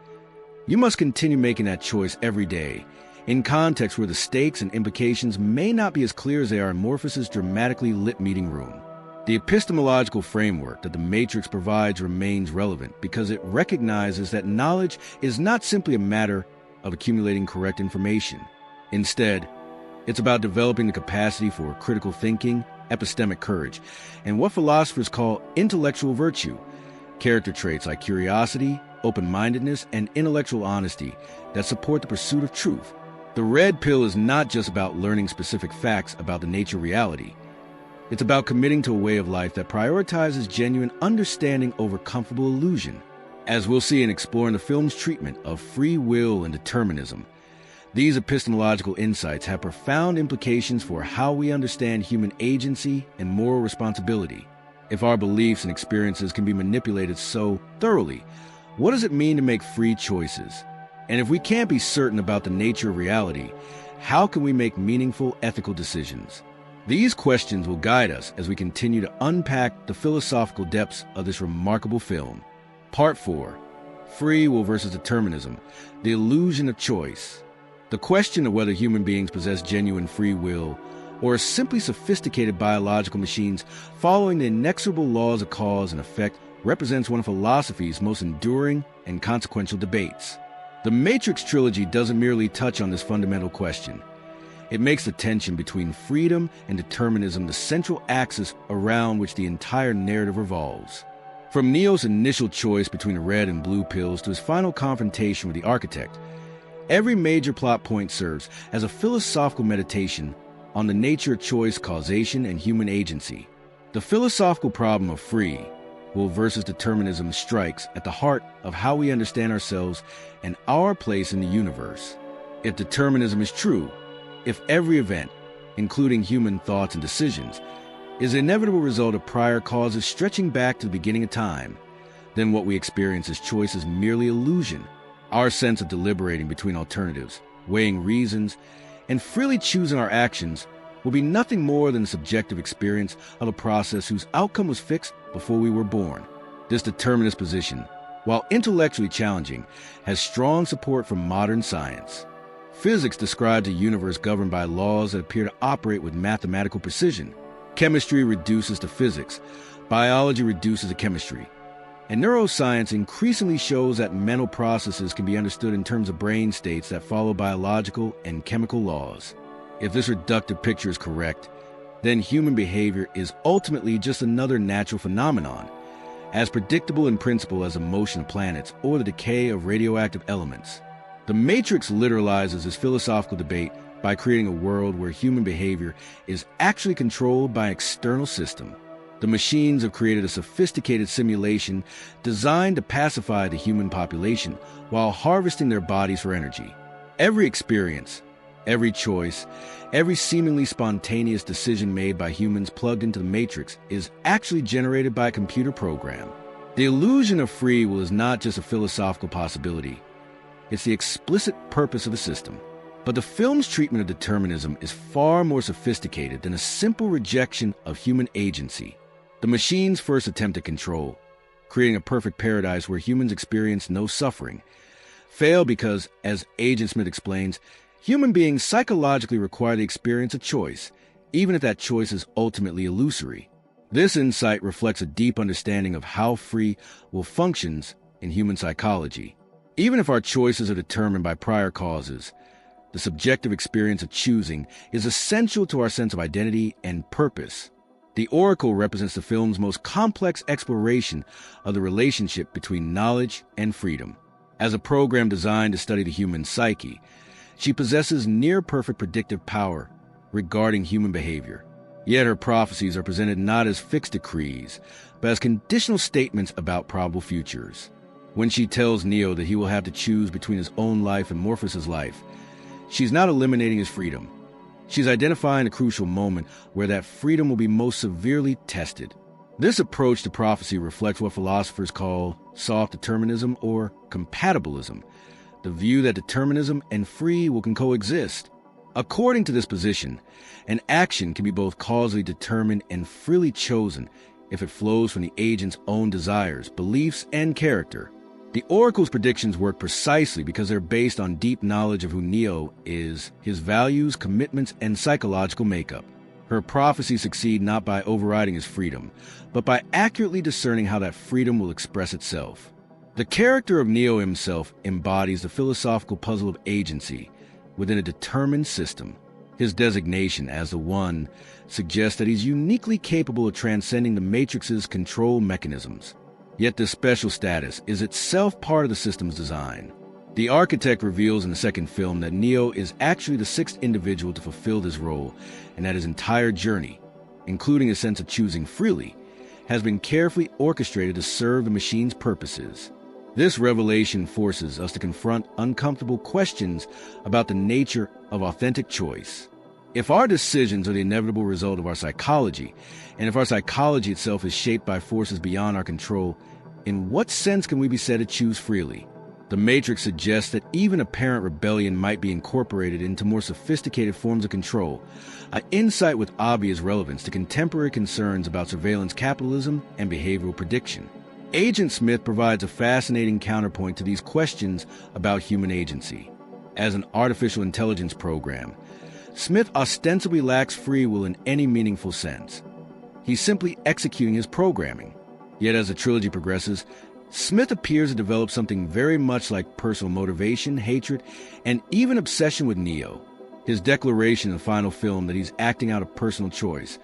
you must continue making that choice every day, in contexts where the stakes and implications may not be as clear as they are in Morpheus's dramatically lit meeting room. The epistemological framework that the Matrix provides remains relevant because it recognizes that knowledge is not simply a matter of accumulating correct information. Instead, it's about developing the capacity for critical thinking, epistemic courage, and what philosophers call intellectual virtue, character traits like curiosity, open-mindedness, and intellectual honesty that support the pursuit of truth. The red pill is not just about learning specific facts about the nature of reality. It's about committing to a way of life that prioritizes genuine understanding over comfortable illusion. As we'll see in exploring the film's treatment of free will and determinism, these epistemological insights have profound implications for how we understand human agency and moral responsibility. If our beliefs and experiences can be manipulated so thoroughly, what does it mean to make free choices? And if we can't be certain about the nature of reality, how can we make meaningful ethical decisions? These questions will guide us as we continue to unpack the philosophical depths of this remarkable film. Part 4. Free Will versus Determinism, the Illusion of Choice. The question of whether human beings possess genuine free will or are simply sophisticated biological machines following the inexorable laws of cause and effect represents one of philosophy's most enduring and consequential debates. The Matrix trilogy doesn't merely touch on this fundamental question. It makes the tension between freedom and determinism the central axis around which the entire narrative revolves. From Neo's initial choice between the red and blue pills to his final confrontation with the architect, every major plot point serves as a philosophical meditation on the nature of choice, causation, and human agency. The philosophical problem of free will versus determinism strikes at the heart of how we understand ourselves and our place in the universe. If determinism is true, if every event, including human thoughts and decisions, is an inevitable result of prior causes stretching back to the beginning of time, then what we experience as choice is merely illusion. Our sense of deliberating between alternatives, weighing reasons, and freely choosing our actions will be nothing more than a subjective experience of a process whose outcome was fixed before we were born. This determinist position, while intellectually challenging, has strong support from modern science. Physics describes a universe governed by laws that appear to operate with mathematical precision. Chemistry reduces to physics, biology reduces to chemistry, and neuroscience increasingly shows that mental processes can be understood in terms of brain states that follow biological and chemical laws. If this reductive picture is correct, then human behavior is ultimately just another natural phenomenon, as predictable in principle as the motion of planets or the decay of radioactive elements. The Matrix literalizes this philosophical debate by creating a world where human behavior is actually controlled by an external system. The machines have created a sophisticated simulation designed to pacify the human population while harvesting their bodies for energy. Every experience, every choice, every seemingly spontaneous decision made by humans plugged into the Matrix is actually generated by a computer program. The illusion of free will is not just a philosophical possibility. It's the explicit purpose of the system. But the film's treatment of determinism is far more sophisticated than a simple rejection of human agency. The machine's first attempt at control, creating a perfect paradise where humans experience no suffering, failed because, as Agent Smith explains, human beings psychologically require the experience of choice, even if that choice is ultimately illusory. This insight reflects a deep understanding of how free will functions in human psychology. Even if our choices are determined by prior causes, the subjective experience of choosing is essential to our sense of identity and purpose. The Oracle represents the film's most complex exploration of the relationship between knowledge and freedom. As a program designed to study the human psyche, she possesses near-perfect predictive power regarding human behavior. Yet her prophecies are presented not as fixed decrees, but as conditional statements about probable futures. When she tells Neo that he will have to choose between his own life and Morpheus' life, she's not eliminating his freedom. She's identifying a crucial moment where that freedom will be most severely tested. This approach to prophecy reflects what philosophers call soft determinism or compatibilism, the view that determinism and free will can coexist. According to this position, an action can be both causally determined and freely chosen if it flows from the agent's own desires, beliefs, and character. The Oracle's predictions work precisely because they're based on deep knowledge of who Neo is, his values, commitments, and psychological makeup. Her prophecies succeed not by overriding his freedom, but by accurately discerning how that freedom will express itself. The character of Neo himself embodies the philosophical puzzle of agency within a determined system. His designation as the One suggests that he's uniquely capable of transcending the Matrix's control mechanisms. Yet this special status is itself part of the system's design. The architect reveals in the second film that Neo is actually the sixth individual to fulfill this role, and that his entire journey, including a sense of choosing freely, has been carefully orchestrated to serve the machine's purposes. This revelation forces us to confront uncomfortable questions about the nature of authentic choice. If our decisions are the inevitable result of our psychology, and if our psychology itself is shaped by forces beyond our control, in what sense can we be said to choose freely? The Matrix suggests that even apparent rebellion might be incorporated into more sophisticated forms of control, an insight with obvious relevance to contemporary concerns about surveillance capitalism and behavioral prediction. Agent Smith provides a fascinating counterpoint to these questions about human agency. As an artificial intelligence program, Smith ostensibly lacks free will in any meaningful sense. He's simply executing his programming. Yet as the trilogy progresses, Smith appears to develop something very much like personal motivation, hatred, and even obsession with Neo. His declaration in the final film that he's acting out of personal choice,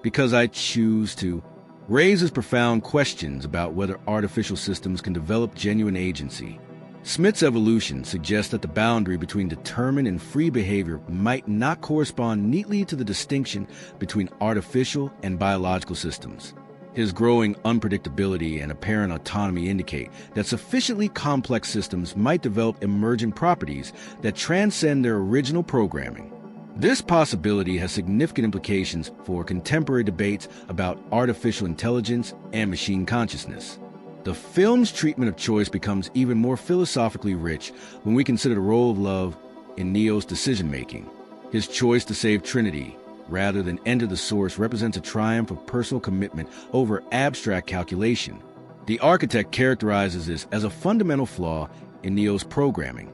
because I choose to, raises profound questions about whether artificial systems can develop genuine agency. Smith's evolution suggests that the boundary between determined and free behavior might not correspond neatly to the distinction between artificial and biological systems. His growing unpredictability and apparent autonomy indicate that sufficiently complex systems might develop emergent properties that transcend their original programming. This possibility has significant implications for contemporary debates about artificial intelligence and machine consciousness. The film's treatment of choice becomes even more philosophically rich when we consider the role of love in Neo's decision-making. His choice to save Trinity, rather than enter the Source, represents a triumph of personal commitment over abstract calculation. The architect characterizes this as a fundamental flaw in Neo's programming.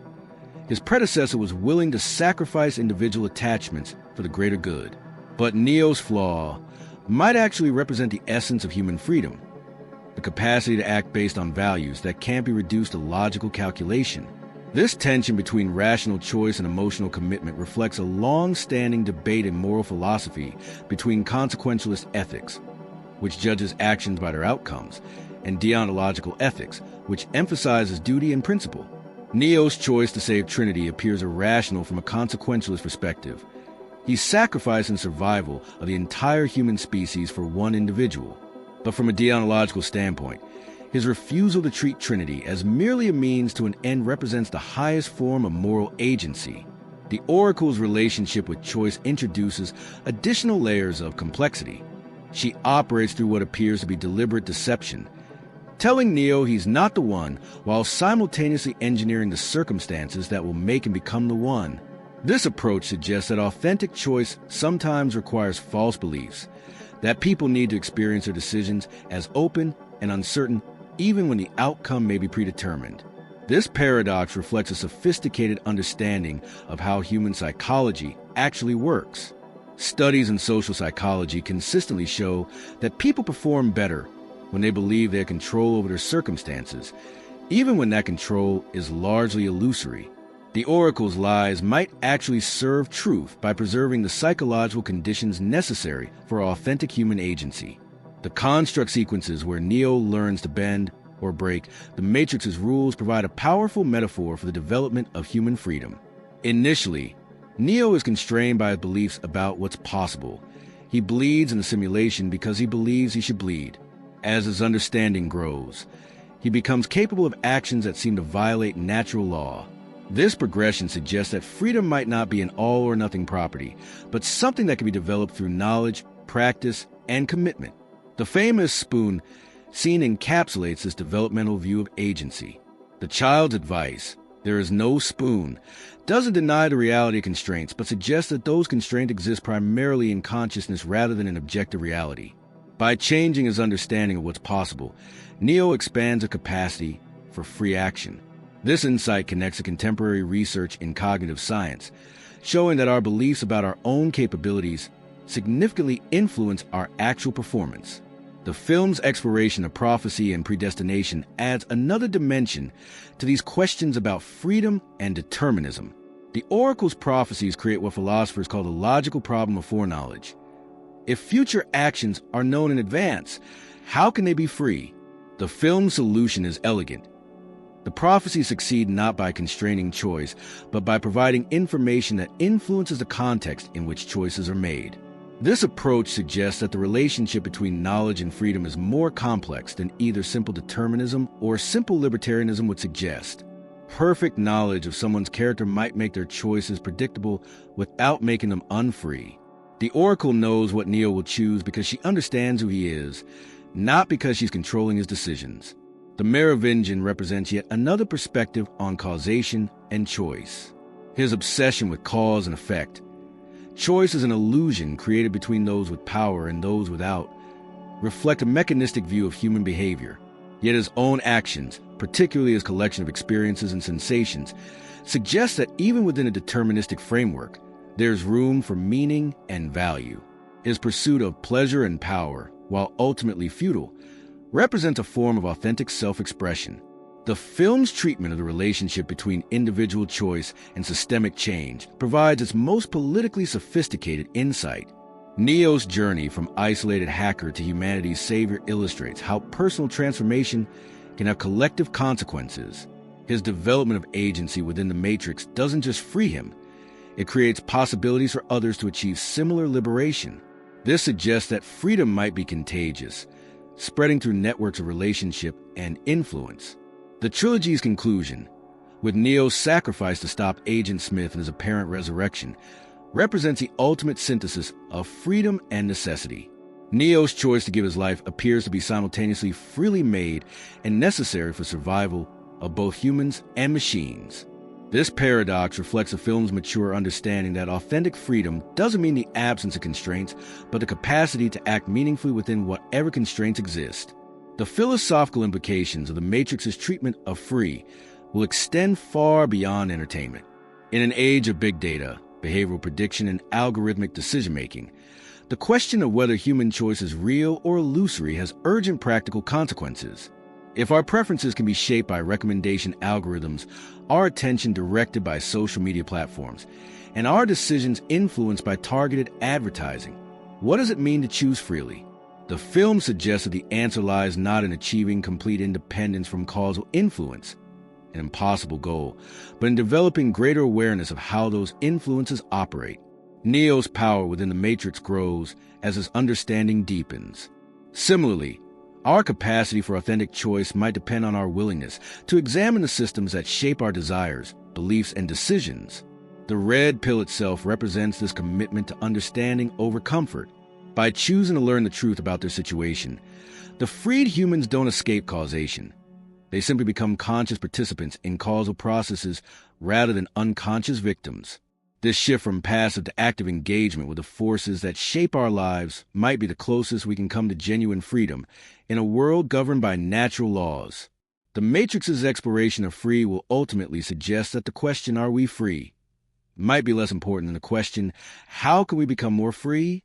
His predecessor was willing to sacrifice individual attachments for the greater good. But Neo's flaw might actually represent the essence of human freedom, the capacity to act based on values that can't be reduced to logical calculation. This tension between rational choice and emotional commitment reflects a long-standing debate in moral philosophy between consequentialist ethics, which judges actions by their outcomes, and deontological ethics, which emphasizes duty and principle. Neo's choice to save Trinity appears irrational from a consequentialist perspective. He's sacrificing survival of the entire human species for one individual. But from a deontological standpoint, his refusal to treat Trinity as merely a means to an end represents the highest form of moral agency. The Oracle's relationship with choice introduces additional layers of complexity. She operates through what appears to be deliberate deception, telling Neo he's not the one while simultaneously engineering the circumstances that will make him become the one. This approach suggests that authentic choice sometimes requires false beliefs, that people need to experience their decisions as open and uncertain even when the outcome may be predetermined. This paradox reflects a sophisticated understanding of how human psychology actually works. Studies in social psychology consistently show that people perform better when they believe they have control over their circumstances, even when that control is largely illusory. The Oracle's lies might actually serve truth by preserving the psychological conditions necessary for authentic human agency. The construct sequences where Neo learns to bend or break the Matrix's rules provide a powerful metaphor for the development of human freedom. Initially, Neo is constrained by his beliefs about what's possible. He bleeds in the simulation because he believes he should bleed. As his understanding grows, he becomes capable of actions that seem to violate natural law. This progression suggests that freedom might not be an all-or-nothing property, but something that can be developed through knowledge, practice, and commitment. The famous spoon scene encapsulates this developmental view of agency. The child's advice, "There is no spoon," doesn't deny the reality of constraints, but suggests that those constraints exist primarily in consciousness rather than in objective reality. By changing his understanding of what's possible, Neo expands a capacity for free action. This insight connects to contemporary research in cognitive science, showing that our beliefs about our own capabilities significantly influence our actual performance. The film's exploration of prophecy and predestination adds another dimension to these questions about freedom and determinism. The Oracle's prophecies create what philosophers call the logical problem of foreknowledge. If future actions are known in advance, how can they be free? The film's solution is elegant. The prophecies succeed not by constraining choice, but by providing information that influences the context in which choices are made. This approach suggests that the relationship between knowledge and freedom is more complex than either simple determinism or simple libertarianism would suggest. Perfect knowledge of someone's character might make their choices predictable without making them unfree. The Oracle knows what Neo will choose because she understands who he is, not because she's controlling his decisions. The Merovingian represents yet another perspective on causation and choice. His obsession with cause and effect. Choice is an illusion created between those with power and those without, reflect a mechanistic view of human behavior. Yet his own actions, particularly his collection of experiences and sensations, suggest that even within a deterministic framework, there's room for meaning and value. His pursuit of pleasure and power, while ultimately futile, represents a form of authentic self-expression. The film's treatment of the relationship between individual choice and systemic change provides its most politically sophisticated insight. Neo's journey from isolated hacker to humanity's savior illustrates how personal transformation can have collective consequences. His development of agency within the Matrix doesn't just free him, it creates possibilities for others to achieve similar liberation. This suggests that freedom might be contagious, spreading through networks of relationship and influence. The trilogy's conclusion, with Neo's sacrifice to stop Agent Smith and his apparent resurrection, represents the ultimate synthesis of freedom and necessity. Neo's choice to give his life appears to be simultaneously freely made and necessary for survival of both humans and machines. This paradox reflects the film's mature understanding that authentic freedom doesn't mean the absence of constraints, but the capacity to act meaningfully within whatever constraints exist. The philosophical implications of the Matrix's treatment of free will extend far beyond entertainment. In an age of big data, behavioral prediction, and algorithmic decision-making, the question of whether human choice is real or illusory has urgent practical consequences. If our preferences can be shaped by recommendation algorithms, our attention directed by social media platforms, and our decisions influenced by targeted advertising, what does it mean to choose freely? The film suggests that the answer lies not in achieving complete independence from causal influence, an impossible goal, but in developing greater awareness of how those influences operate. Neo's power within the Matrix grows as his understanding deepens. Similarly, our capacity for authentic choice might depend on our willingness to examine the systems that shape our desires, beliefs, and decisions. The red pill itself represents this commitment to understanding over comfort. By choosing to learn the truth about their situation, the freed humans don't escape causation. They simply become conscious participants in causal processes rather than unconscious victims. This shift from passive to active engagement with the forces that shape our lives might be the closest we can come to genuine freedom in a world governed by natural laws. The Matrix's exploration of free will ultimately suggest that the question, "Are we free?" might be less important than the question, "How can we become more free?"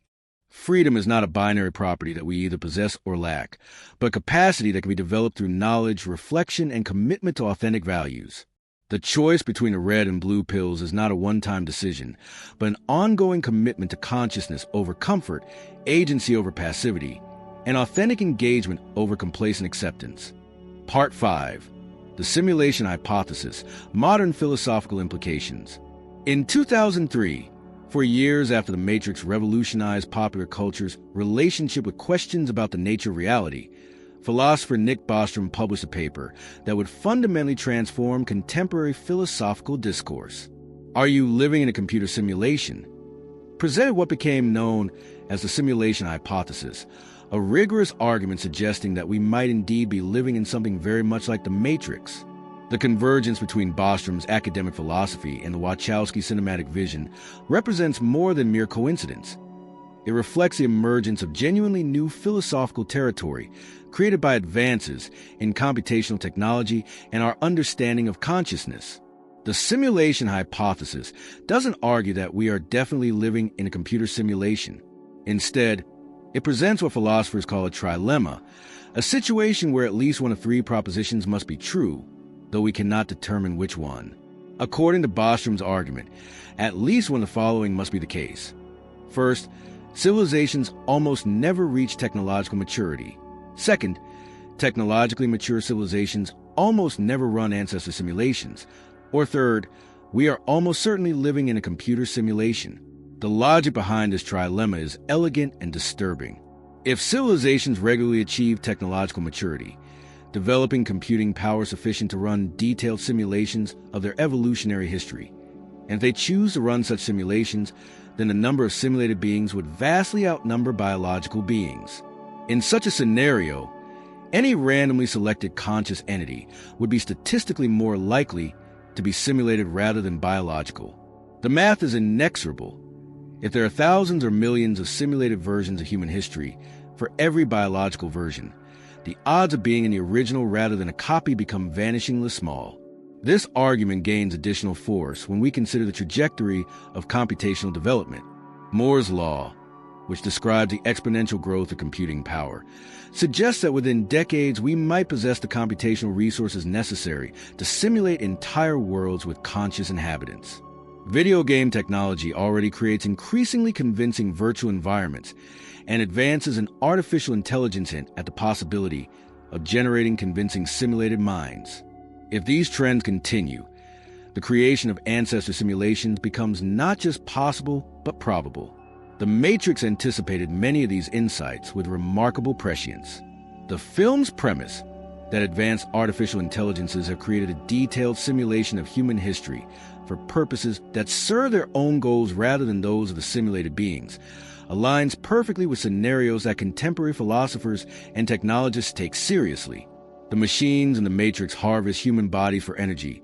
Freedom is not a binary property that we either possess or lack, but a capacity that can be developed through knowledge, reflection, and commitment to authentic values. The choice between the red and blue pills is not a one-time decision, but an ongoing commitment to consciousness over comfort, agency over passivity, and authentic engagement over complacent acceptance. Part 5. The Simulation Hypothesis, Modern Philosophical Implications. In 2003, for years after The Matrix revolutionized popular culture's relationship with questions about the nature of reality, philosopher Nick Bostrom published a paper that would fundamentally transform contemporary philosophical discourse. Are You Living in a Computer Simulation? Presented what became known as the simulation hypothesis, a rigorous argument suggesting that we might indeed be living in something very much like the Matrix. The convergence between Bostrom's academic philosophy and the Wachowski cinematic vision represents more than mere coincidence. It reflects the emergence of genuinely new philosophical territory created by advances in computational technology and our understanding of consciousness. The simulation hypothesis doesn't argue that we are definitely living in a computer simulation. Instead, it presents what philosophers call a trilemma, a situation where at least one of three propositions must be true, though we cannot determine which one. According to Bostrom's argument, at least one of the following must be the case. First, civilizations almost never reach technological maturity. Second, technologically mature civilizations almost never run ancestor simulations. Or third, we are almost certainly living in a computer simulation. The logic behind this trilemma is elegant and disturbing. If civilizations regularly achieve technological maturity, developing computing power sufficient to run detailed simulations of their evolutionary history, and if they choose to run such simulations, then the number of simulated beings would vastly outnumber biological beings. In such a scenario, any randomly selected conscious entity would be statistically more likely to be simulated rather than biological. The math is inexorable. If there are thousands or millions of simulated versions of human history for every biological version, the odds of being in the original rather than a copy become vanishingly small. This argument gains additional force when we consider the trajectory of computational development. Moore's law, which describes the exponential growth of computing power, suggests that within decades we might possess the computational resources necessary to simulate entire worlds with conscious inhabitants. Video game technology already creates increasingly convincing virtual environments, and advances in artificial intelligence hint at the possibility of generating convincing simulated minds. If these trends continue, the creation of ancestor simulations becomes not just possible, but probable. The Matrix anticipated many of these insights with remarkable prescience. The film's premise that advanced artificial intelligences have created a detailed simulation of human history for purposes that serve their own goals rather than those of the simulated beings aligns perfectly with scenarios that contemporary philosophers and technologists take seriously. The machines in the Matrix harvest human bodies for energy,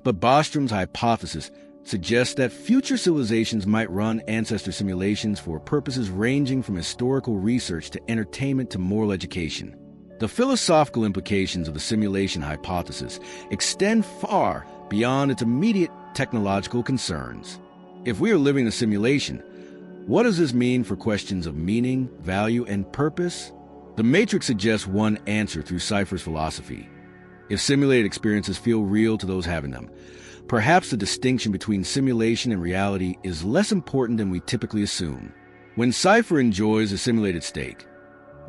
but Bostrom's hypothesis suggests that future civilizations might run ancestor simulations for purposes ranging from historical research to entertainment to moral education. The philosophical implications of the simulation hypothesis extend far beyond its immediate technological concerns. If we are living a simulation, what does this mean for questions of meaning, value, and purpose? The Matrix suggests one answer through Cypher's philosophy. If simulated experiences feel real to those having them, perhaps the distinction between simulation and reality is less important than we typically assume. When Cypher enjoys a simulated state,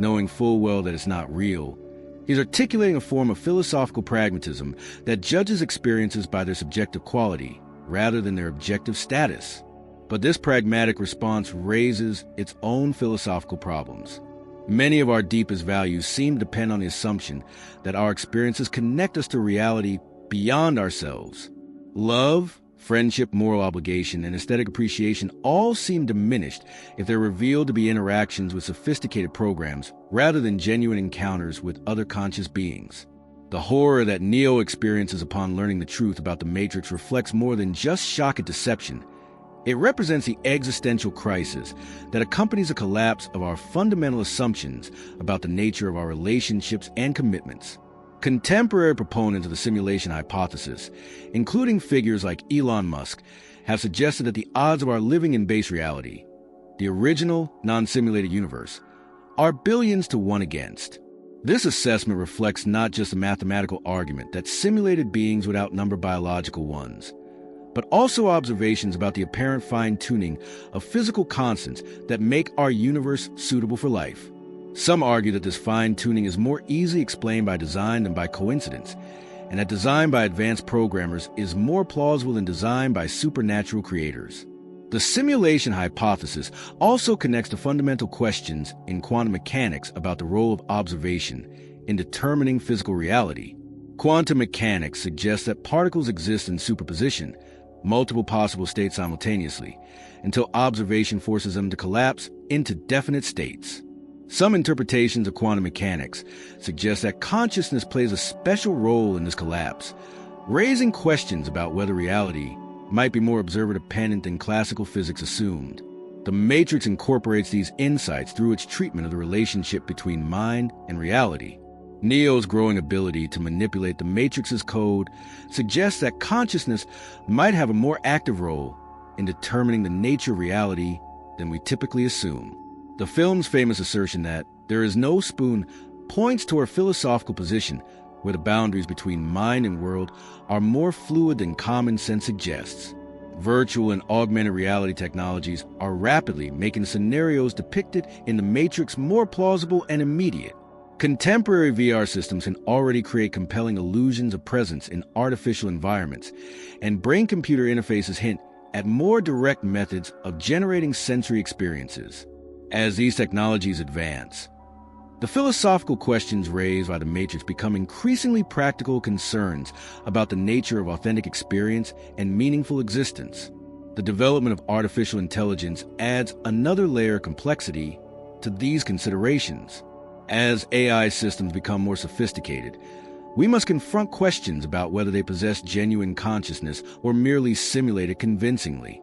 knowing full well that it's not real. He's articulating a form of philosophical pragmatism that judges experiences by their subjective quality rather than their objective status. But this pragmatic response raises its own philosophical problems. Many of our deepest values seem to depend on the assumption that our experiences connect us to reality beyond ourselves. Love, friendship, moral obligation, and aesthetic appreciation all seem diminished if they're revealed to be interactions with sophisticated programs rather than genuine encounters with other conscious beings. The horror that Neo experiences upon learning the truth about the Matrix reflects more than just shock and deception. It represents the existential crisis that accompanies the collapse of our fundamental assumptions about the nature of our relationships and commitments. Contemporary proponents of the simulation hypothesis, including figures like Elon Musk, have suggested that the odds of our living in base reality, the original non-simulated universe, are billions to one against. This assessment reflects not just a mathematical argument that simulated beings would outnumber biological ones, but also observations about the apparent fine-tuning of physical constants that make our universe suitable for life. Some argue that this fine-tuning is more easily explained by design than by coincidence, and that design by advanced programmers is more plausible than design by supernatural creators. The simulation hypothesis also connects to fundamental questions in quantum mechanics about the role of observation in determining physical reality. Quantum mechanics suggests that particles exist in superposition, multiple possible states simultaneously, until observation forces them to collapse into definite states. Some interpretations of quantum mechanics suggest that consciousness plays a special role in this collapse, raising questions about whether reality might be more observer-dependent than classical physics assumed. The Matrix incorporates these insights through its treatment of the relationship between mind and reality. Neo's growing ability to manipulate the Matrix's code suggests that consciousness might have a more active role in determining the nature of reality than we typically assume. The film's famous assertion that there is no spoon points to our philosophical position where the boundaries between mind and world are more fluid than common sense suggests. Virtual and augmented reality technologies are rapidly making scenarios depicted in the Matrix more plausible and immediate. Contemporary VR systems can already create compelling illusions of presence in artificial environments, and brain-computer interfaces hint at more direct methods of generating sensory experiences. As these technologies advance, the philosophical questions raised by the Matrix become increasingly practical concerns about the nature of authentic experience and meaningful existence. The development of artificial intelligence adds another layer of complexity to these considerations. As AI systems become more sophisticated, we must confront questions about whether they possess genuine consciousness or merely simulate it convincingly.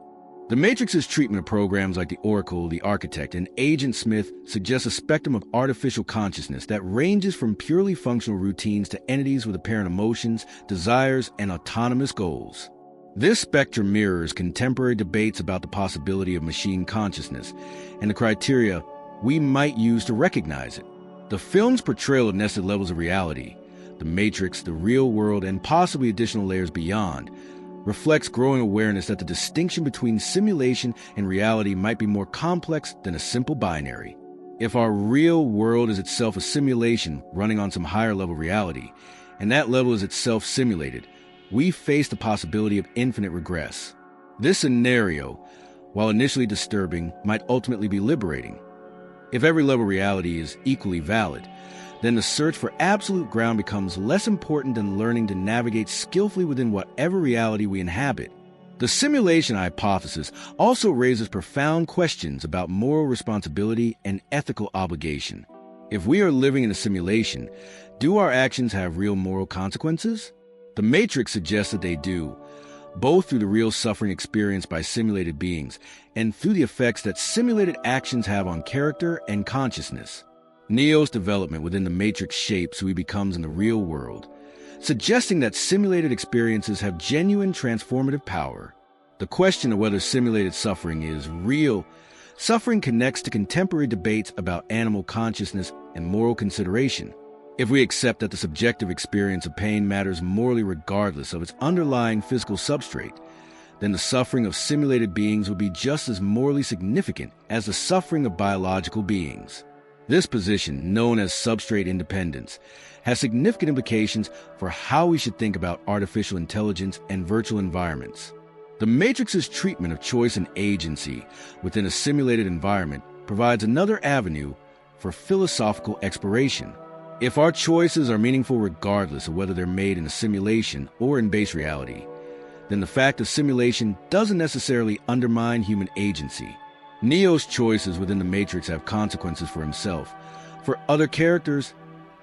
The Matrix's treatment of programs like the Oracle, the Architect, and Agent Smith suggests a spectrum of artificial consciousness that ranges from purely functional routines to entities with apparent emotions, desires, and autonomous goals. This spectrum mirrors contemporary debates about the possibility of machine consciousness and the criteria we might use to recognize it. The film's portrayal of nested levels of reality, the Matrix, the real world, and possibly additional layers beyond, reflects growing awareness that the distinction between simulation and reality might be more complex than a simple binary. If our real world is itself a simulation running on some higher level reality, and that level is itself simulated, we face the possibility of infinite regress. This scenario, while initially disturbing, might ultimately be liberating. If every level of reality is equally valid, then the search for absolute ground becomes less important than learning to navigate skillfully within whatever reality we inhabit. The simulation hypothesis also raises profound questions about moral responsibility and ethical obligation. If we are living in a simulation, do our actions have real moral consequences? The Matrix suggests that they do, both through the real suffering experienced by simulated beings and through the effects that simulated actions have on character and consciousness. Neo's development within the Matrix shapes who he becomes in the real world, suggesting that simulated experiences have genuine transformative power. The question of whether simulated suffering is real suffering connects to contemporary debates about animal consciousness and moral consideration. If we accept that the subjective experience of pain matters morally regardless of its underlying physical substrate, then the suffering of simulated beings would be just as morally significant as the suffering of biological beings. This position, known as substrate independence, has significant implications for how we should think about artificial intelligence and virtual environments. The Matrix's treatment of choice and agency within a simulated environment provides another avenue for philosophical exploration. If our choices are meaningful regardless of whether they're made in a simulation or in base reality, then the fact of simulation doesn't necessarily undermine human agency. Neo's choices within the Matrix have consequences for himself, for other characters,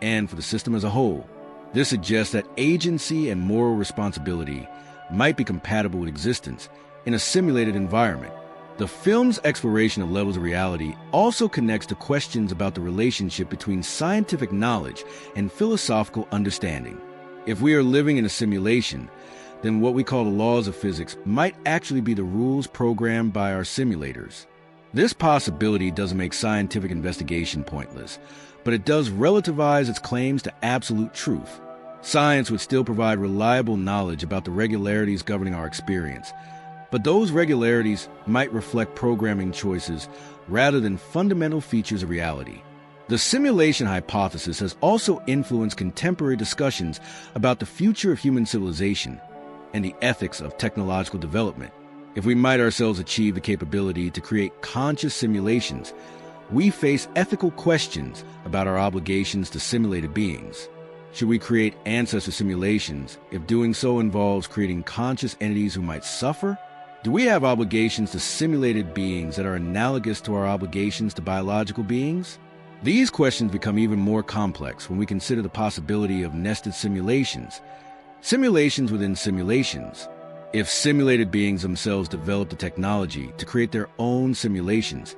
and for the system as a whole. This suggests that agency and moral responsibility might be compatible with existence in a simulated environment. The film's exploration of levels of reality also connects to questions about the relationship between scientific knowledge and philosophical understanding. If we are living in a simulation, then what we call the laws of physics might actually be the rules programmed by our simulators. This possibility doesn't make scientific investigation pointless, but it does relativize its claims to absolute truth. Science would still provide reliable knowledge about the regularities governing our experience, but those regularities might reflect programming choices rather than fundamental features of reality. The simulation hypothesis has also influenced contemporary discussions about the future of human civilization and the ethics of technological development. If we might ourselves achieve the capability to create conscious simulations, we face ethical questions about our obligations to simulated beings. Should we create ancestor simulations if doing so involves creating conscious entities who might suffer? Do we have obligations to simulated beings that are analogous to our obligations to biological beings? These questions become even more complex when we consider the possibility of nested simulations, simulations within simulations. If simulated beings themselves develop the technology to create their own simulations,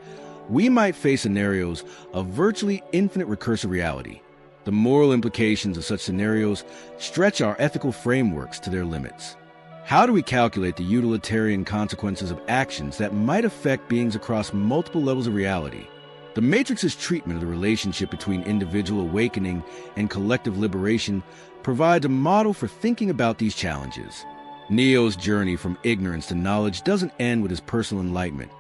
we might face scenarios of virtually infinite recursive reality. The moral implications of such scenarios stretch our ethical frameworks to their limits. How do we calculate the utilitarian consequences of actions that might affect beings across multiple levels of reality? The Matrix's treatment of the relationship between individual awakening and collective liberation provides a model for thinking about these challenges. Neo's journey from ignorance to knowledge doesn't end with his personal enlightenment.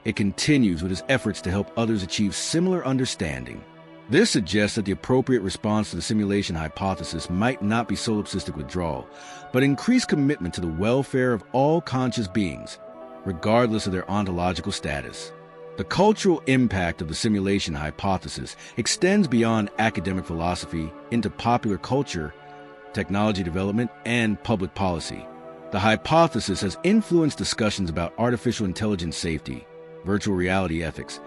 It continues with his efforts to help others achieve similar understanding. This suggests that the appropriate response to the simulation hypothesis might not be solipsistic withdrawal, but increased commitment to the welfare of all conscious beings, regardless of their ontological status. The cultural impact of the simulation hypothesis extends beyond academic philosophy into popular culture, technology development, and public policy. The hypothesis has influenced discussions about artificial intelligence safety, virtual reality ethics,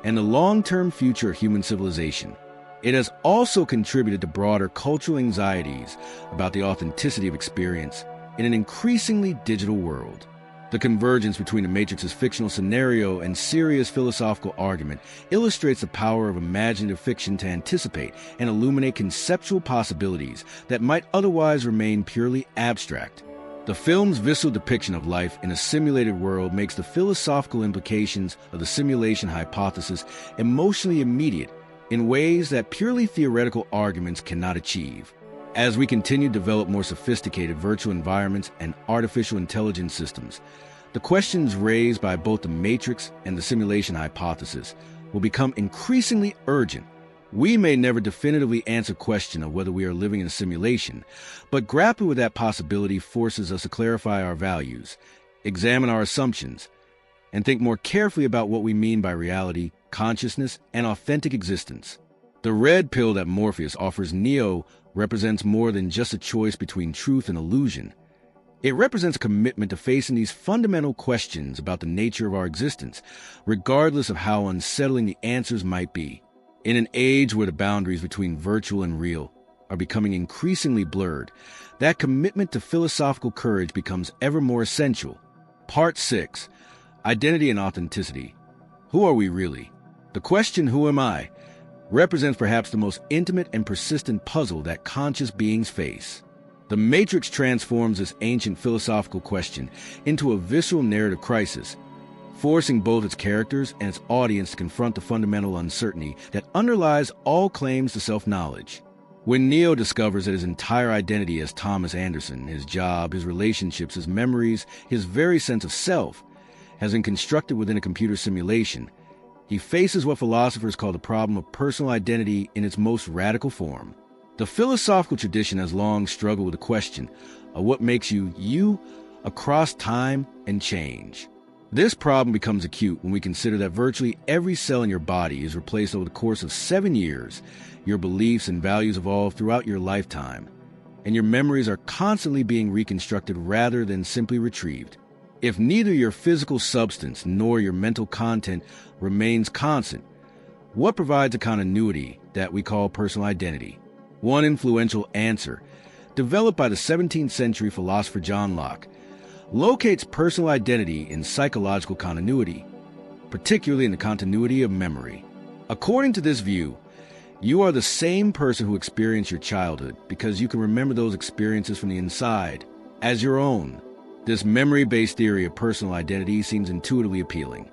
and the long-term future of human civilization. It has also contributed to broader cultural anxieties about the authenticity of experience in an increasingly digital world. The convergence between the Matrix's fictional scenario and serious philosophical argument illustrates the power of imaginative fiction to anticipate and illuminate conceptual possibilities that might otherwise remain purely abstract. The film's visceral depiction of life in a simulated world makes the philosophical implications of the simulation hypothesis emotionally immediate in ways that purely theoretical arguments cannot achieve. As we continue to develop more sophisticated virtual environments and artificial intelligence systems, the questions raised by both the Matrix and the simulation hypothesis will become increasingly urgent. We may never definitively answer the question of whether we are living in a simulation, but grappling with that possibility forces us to clarify our values, examine our assumptions, and think more carefully about what we mean by reality, consciousness, and authentic existence. The red pill that Morpheus offers Neo represents more than just a choice between truth and illusion. It represents a commitment to facing these fundamental questions about the nature of our existence, regardless of how unsettling the answers might be. In an age where the boundaries between virtual and real are becoming increasingly blurred, that commitment to philosophical courage becomes ever more essential. Part 6. Identity and Authenticity. Who are we really? The question, who am I, represents perhaps the most intimate and persistent puzzle that conscious beings face. The Matrix transforms this ancient philosophical question into a visceral narrative crisis, forcing both its characters and its audience to confront the fundamental uncertainty that underlies all claims to self-knowledge. When Neo discovers that his entire identity as Thomas Anderson, his job, his relationships, his memories, his very sense of self, has been constructed within a computer simulation, He faces what philosophers call the problem of personal identity in its most radical form. The philosophical tradition has long struggled with the question of what makes you you across time and change. This problem becomes acute when we consider that virtually every cell in your body is replaced over the course of 7 years. Your beliefs and values evolve throughout your lifetime, and your memories are constantly being reconstructed rather than simply retrieved. If neither your physical substance nor your mental content remains constant, what provides a continuity that we call personal identity? One influential answer, developed by the 17th century philosopher John Locke, locates personal identity in psychological continuity, particularly in the continuity of memory. According to this view, you are the same person who experienced your childhood because you can remember those experiences from the inside as your own. This memory-based theory of personal identity seems intuitively appealing.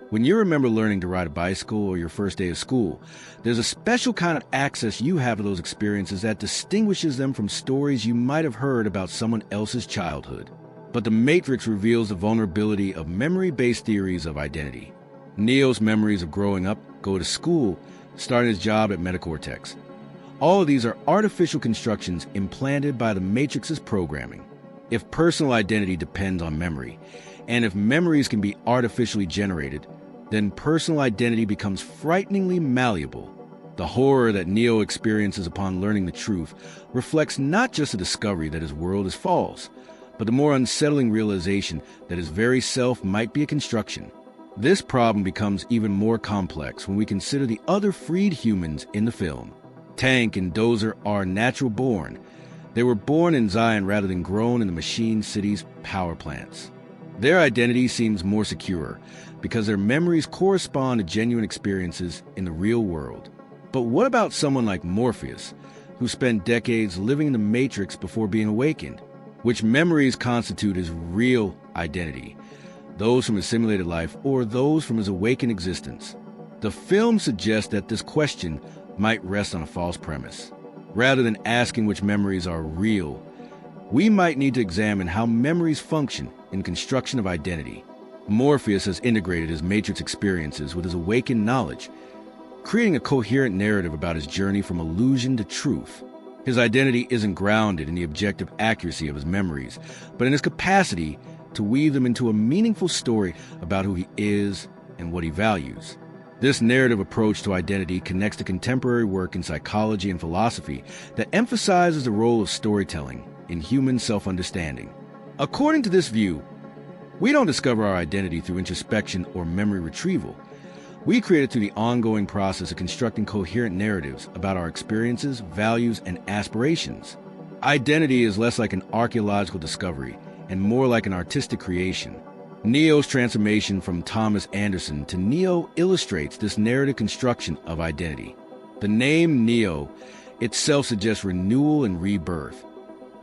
When you remember learning to ride a bicycle or your first day of school, there's a special kind of access you have to those experiences that distinguishes them from stories you might have heard about someone else's childhood. But the Matrix reveals the vulnerability of memory-based theories of identity. Neo's memories of growing up, go to school, starting his job at Metacortex. All of these are artificial constructions implanted by the Matrix's programming. If personal identity depends on memory, and if memories can be artificially generated, then personal identity becomes frighteningly malleable. The horror that Neo experiences upon learning the truth reflects not just the discovery that his world is false, but the more unsettling realization that his very self might be a construction. This problem becomes even more complex when we consider the other freed humans in the film. Tank and Dozer are natural born. They were born in Zion rather than grown in the machine city's power plants. Their identity seems more secure because their memories correspond to genuine experiences in the real world. But what about someone like Morpheus, who spent decades living in the Matrix before being awakened? Which memories constitute his real identity? Those from his simulated life or those from his awakened existence? The film suggests that this question might rest on a false premise. Rather than asking which memories are real, we might need to examine how memories function in construction of identity. Morpheus has integrated his Matrix experiences with his awakened knowledge, creating a coherent narrative about his journey from illusion to truth. His identity isn't grounded in the objective accuracy of his memories, but in his capacity to weave them into a meaningful story about who he is and what he values. This narrative approach to identity connects to contemporary work in psychology and philosophy that emphasizes the role of storytelling in human self-understanding. According to this view, we don't discover our identity through introspection or memory retrieval. We create it through the ongoing process of constructing coherent narratives about our experiences, values, and aspirations. Identity is less like an archaeological discovery and more like an artistic creation. Neo's transformation from Thomas Anderson to Neo illustrates this narrative construction of identity. The name Neo itself suggests renewal and rebirth,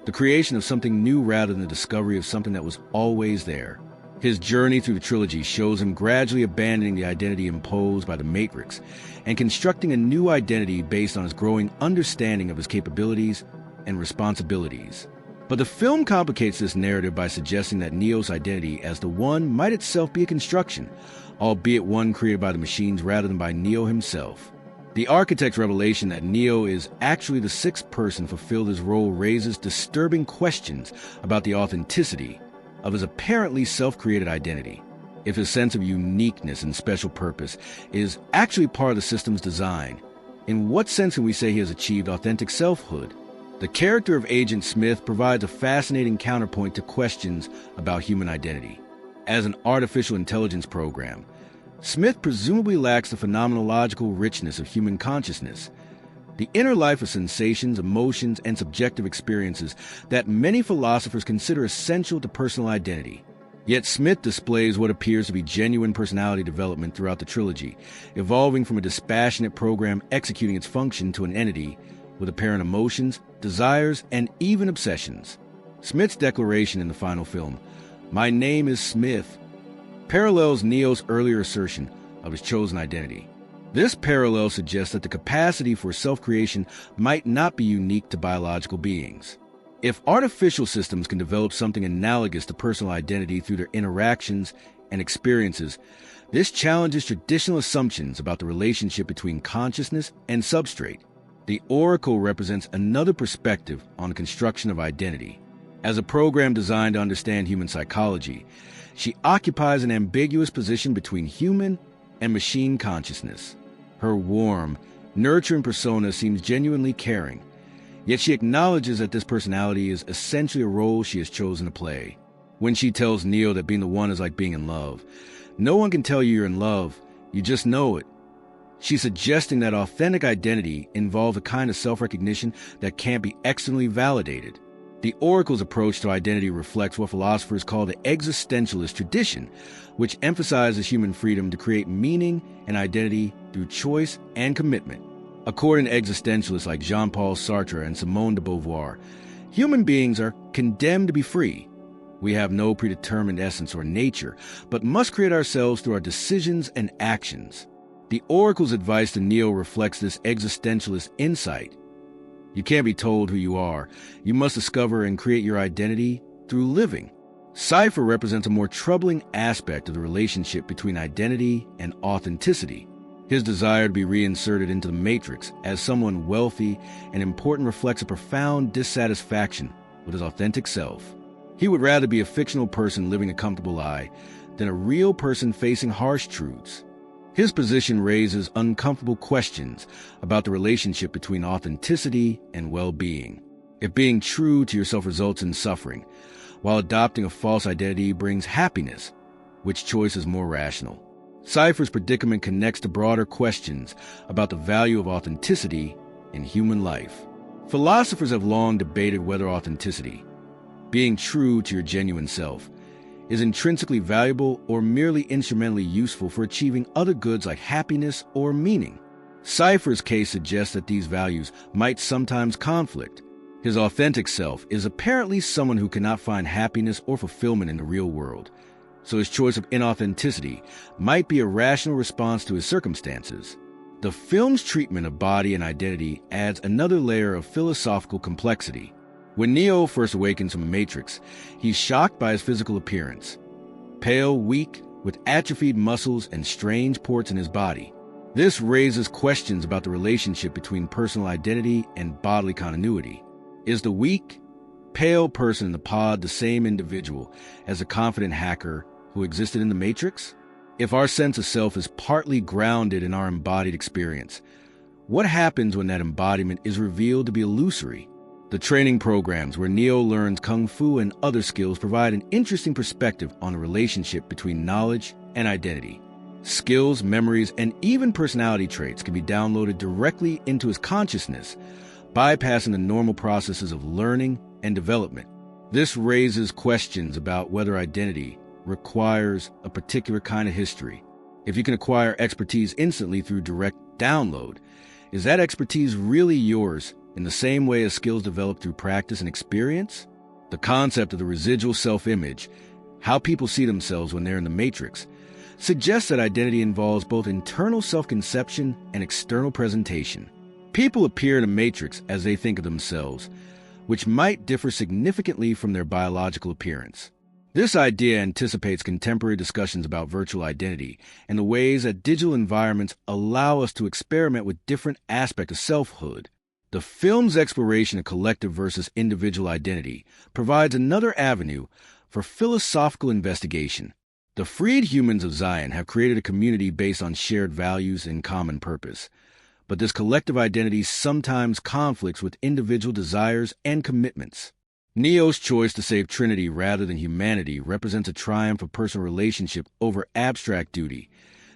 the creation of something new rather than the discovery of something that was always there. His journey through the trilogy shows him gradually abandoning the identity imposed by the Matrix and constructing a new identity based on his growing understanding of his capabilities and responsibilities. But the film complicates this narrative by suggesting that Neo's identity as the One might itself be a construction, albeit one created by the machines rather than by Neo himself. The architect's revelation that Neo is actually the sixth person fulfilled his role raises disturbing questions about the authenticity of his apparently self-created identity. If his sense of uniqueness and special purpose is actually part of the system's design, in what sense can we say he has achieved authentic selfhood? The character of Agent Smith provides a fascinating counterpoint to questions about human identity. As an artificial intelligence program, Smith presumably lacks the phenomenological richness of human consciousness, the inner life of sensations, emotions, and subjective experiences that many philosophers consider essential to personal identity. Yet Smith displays what appears to be genuine personality development throughout the trilogy, evolving from a dispassionate program executing its function to an entity with apparent emotions, desires, and even obsessions. Smith's declaration in the final film, "My name is Smith," parallels Neo's earlier assertion of his chosen identity. This parallel suggests that the capacity for self-creation might not be unique to biological beings. If artificial systems can develop something analogous to personal identity through their interactions and experiences, this challenges traditional assumptions about the relationship between consciousness and substrate. The oracle represents another perspective on the construction of identity. As a program designed to understand human psychology, she occupies an ambiguous position between human and machine consciousness. Her warm, nurturing persona seems genuinely caring, yet she acknowledges that this personality is essentially a role she has chosen to play. When she tells Neo that being the one is like being in love, no one can tell you you're in love, you just know it. She's suggesting that authentic identity involves a kind of self-recognition that can't be externally validated. The oracle's approach to identity reflects what philosophers call the existentialist tradition, which emphasizes human freedom to create meaning and identity through choice and commitment. According to existentialists like Jean-Paul Sartre and Simone de Beauvoir, human beings are condemned to be free. We have no predetermined essence or nature, but must create ourselves through our decisions and actions. The oracle's advice to Neo reflects this existentialist insight. You can't be told who you are. You must discover and create your identity through living. Cypher represents a more troubling aspect of the relationship between identity and authenticity. His desire to be reinserted into the matrix as someone wealthy and important reflects a profound dissatisfaction with his authentic self. He would rather be a fictional person living a comfortable lie than a real person facing harsh truths. His position raises uncomfortable questions about the relationship between authenticity and well-being. If being true to yourself results in suffering, while adopting a false identity brings happiness, which choice is more rational? Cypher's predicament connects to broader questions about the value of authenticity in human life. Philosophers have long debated whether authenticity, being true to your genuine self, is intrinsically valuable or merely instrumentally useful for achieving other goods like happiness or meaning. Cypher's case suggests that these values might sometimes conflict. His authentic self is apparently someone who cannot find happiness or fulfillment in the real world, so his choice of inauthenticity might be a rational response to his circumstances. The film's treatment of body and identity adds another layer of philosophical complexity. When Neo first awakens from the Matrix, he's shocked by his physical appearance. Pale, weak, with atrophied muscles and strange ports in his body. This raises questions about the relationship between personal identity and bodily continuity. Is the weak, pale person in the pod the same individual as the confident hacker who existed in the Matrix? If our sense of self is partly grounded in our embodied experience, what happens when that embodiment is revealed to be illusory? The training programs where Neo learns Kung Fu and other skills provide an interesting perspective on the relationship between knowledge and identity. Skills, memories, and even personality traits can be downloaded directly into his consciousness, bypassing the normal processes of learning and development. This raises questions about whether identity requires a particular kind of history. If you can acquire expertise instantly through direct download, is that expertise really yours in the same way as skills developed through practice and experience? The concept of the residual self-image, how people see themselves when they're in the matrix, suggests that identity involves both internal self-conception and external presentation. People appear in a matrix as they think of themselves, which might differ significantly from their biological appearance. This idea anticipates contemporary discussions about virtual identity and the ways that digital environments allow us to experiment with different aspects of selfhood. The film's exploration of collective versus individual identity provides another avenue for philosophical investigation. The freed humans of Zion have created a community based on shared values and common purpose, but this collective identity sometimes conflicts with individual desires and commitments. Neo's choice to save Trinity rather than humanity represents a triumph of personal relationship over abstract duty,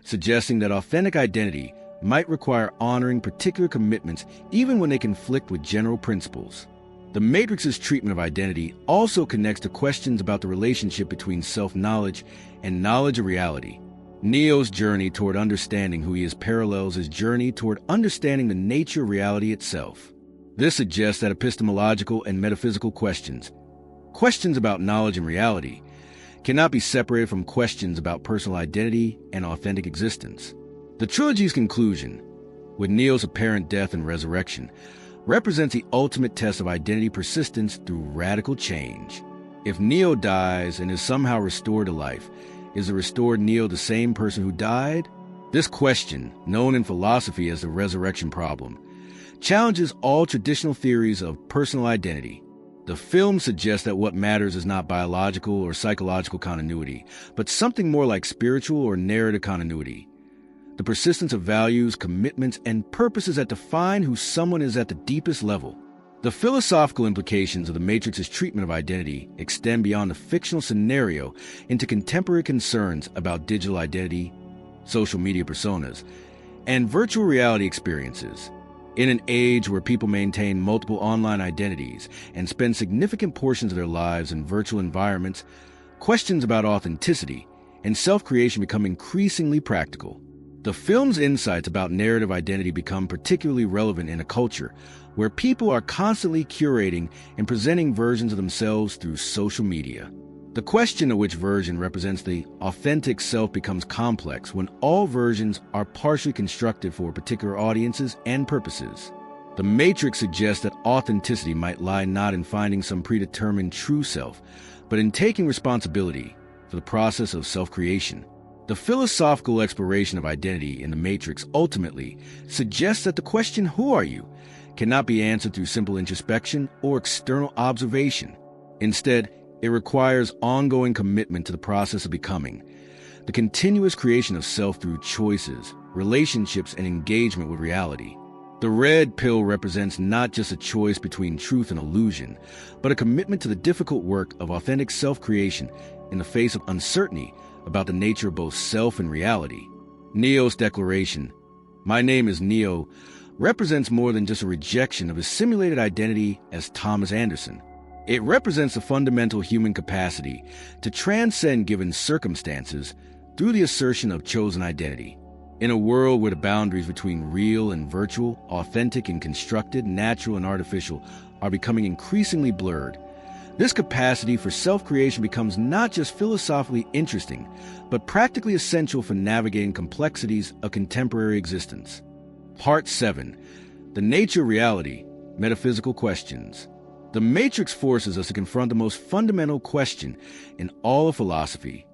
suggesting that authentic identity might require honoring particular commitments even when they conflict with general principles. The Matrix's treatment of identity also connects to questions about the relationship between self-knowledge and knowledge of reality. Neo's journey toward understanding who he is parallels his journey toward understanding the nature of reality itself. This suggests that epistemological and metaphysical questions about knowledge and reality, cannot be separated from questions about personal identity and authentic existence. The trilogy's conclusion, with Neo's apparent death and resurrection, represents the ultimate test of identity persistence through radical change. If Neo dies and is somehow restored to life, Is the restored Neo the same person who died? This question, known in philosophy as the resurrection problem, challenges all traditional theories of personal identity. The film suggests that what matters is not biological or psychological continuity, but something more like spiritual or narrative continuity. The persistence of values, commitments, and purposes that define who someone is at the deepest level. The philosophical implications of The Matrix's treatment of identity extend beyond the fictional scenario into contemporary concerns about digital identity, social media personas, and virtual reality experiences. In an age where people maintain multiple online identities and spend significant portions of their lives in virtual environments, questions about authenticity and self-creation become increasingly practical. The film's insights about narrative identity become particularly relevant in a culture where people are constantly curating and presenting versions of themselves through social media. The question of which version represents the authentic self becomes complex when all versions are partially constructed for particular audiences and purposes. The Matrix suggests that authenticity might lie not in finding some predetermined true self, but in taking responsibility for the process of self-creation. The philosophical exploration of identity in The Matrix ultimately suggests that the question, "Who are you?" cannot be answered through simple introspection or external observation. Instead, it requires ongoing commitment to the process of becoming, the continuous creation of self through choices, relationships, and engagement with reality. The red pill represents not just a choice between truth and illusion, but a commitment to the difficult work of authentic self-creation in the face of uncertainty about the nature of both self and reality. Neo's declaration, "My name is Neo," represents more than just a rejection of his simulated identity as Thomas Anderson. It represents the fundamental human capacity to transcend given circumstances through the assertion of chosen identity. In a world where the boundaries between real and virtual, authentic and constructed, natural and artificial are becoming increasingly blurred, this capacity for self-creation becomes not just philosophically interesting, but practically essential for navigating complexities of contemporary existence. Part 7. The Nature of Reality, Metaphysical Questions. The Matrix forces us to confront the most fundamental question in all of philosophy: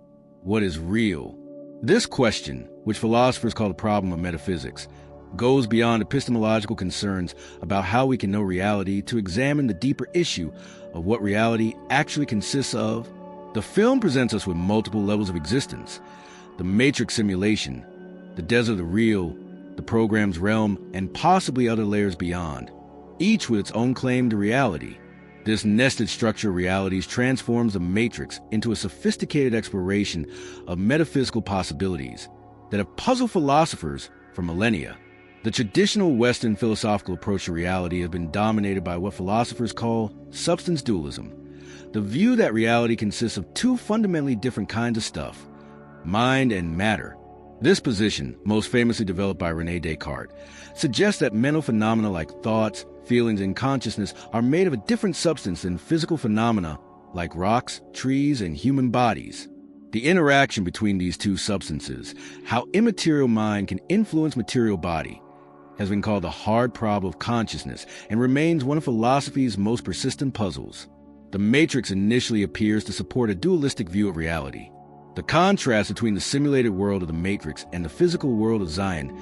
what is real? This question, which philosophers call the problem of metaphysics, goes beyond epistemological concerns about how we can know reality to examine the deeper issue of what reality actually consists of. The film presents us with multiple levels of existence: the Matrix simulation, the desert of the real, the program's realm, and possibly other layers beyond, each with its own claim to reality. This nested structure of realities transforms the Matrix into a sophisticated exploration of metaphysical possibilities that have puzzled philosophers for millennia. The traditional Western philosophical approach to reality has been dominated by what philosophers call substance dualism, the view that reality consists of two fundamentally different kinds of stuff, mind and matter. This position, most famously developed by René Descartes, suggests that mental phenomena like thoughts, feelings, and consciousness are made of a different substance than physical phenomena like rocks, trees, and human bodies. The interaction between these two substances, how immaterial mind can influence material body, has been called the hard problem of consciousness and remains one of philosophy's most persistent puzzles. The Matrix initially appears to support a dualistic view of reality. The contrast between the simulated world of the Matrix and the physical world of Zion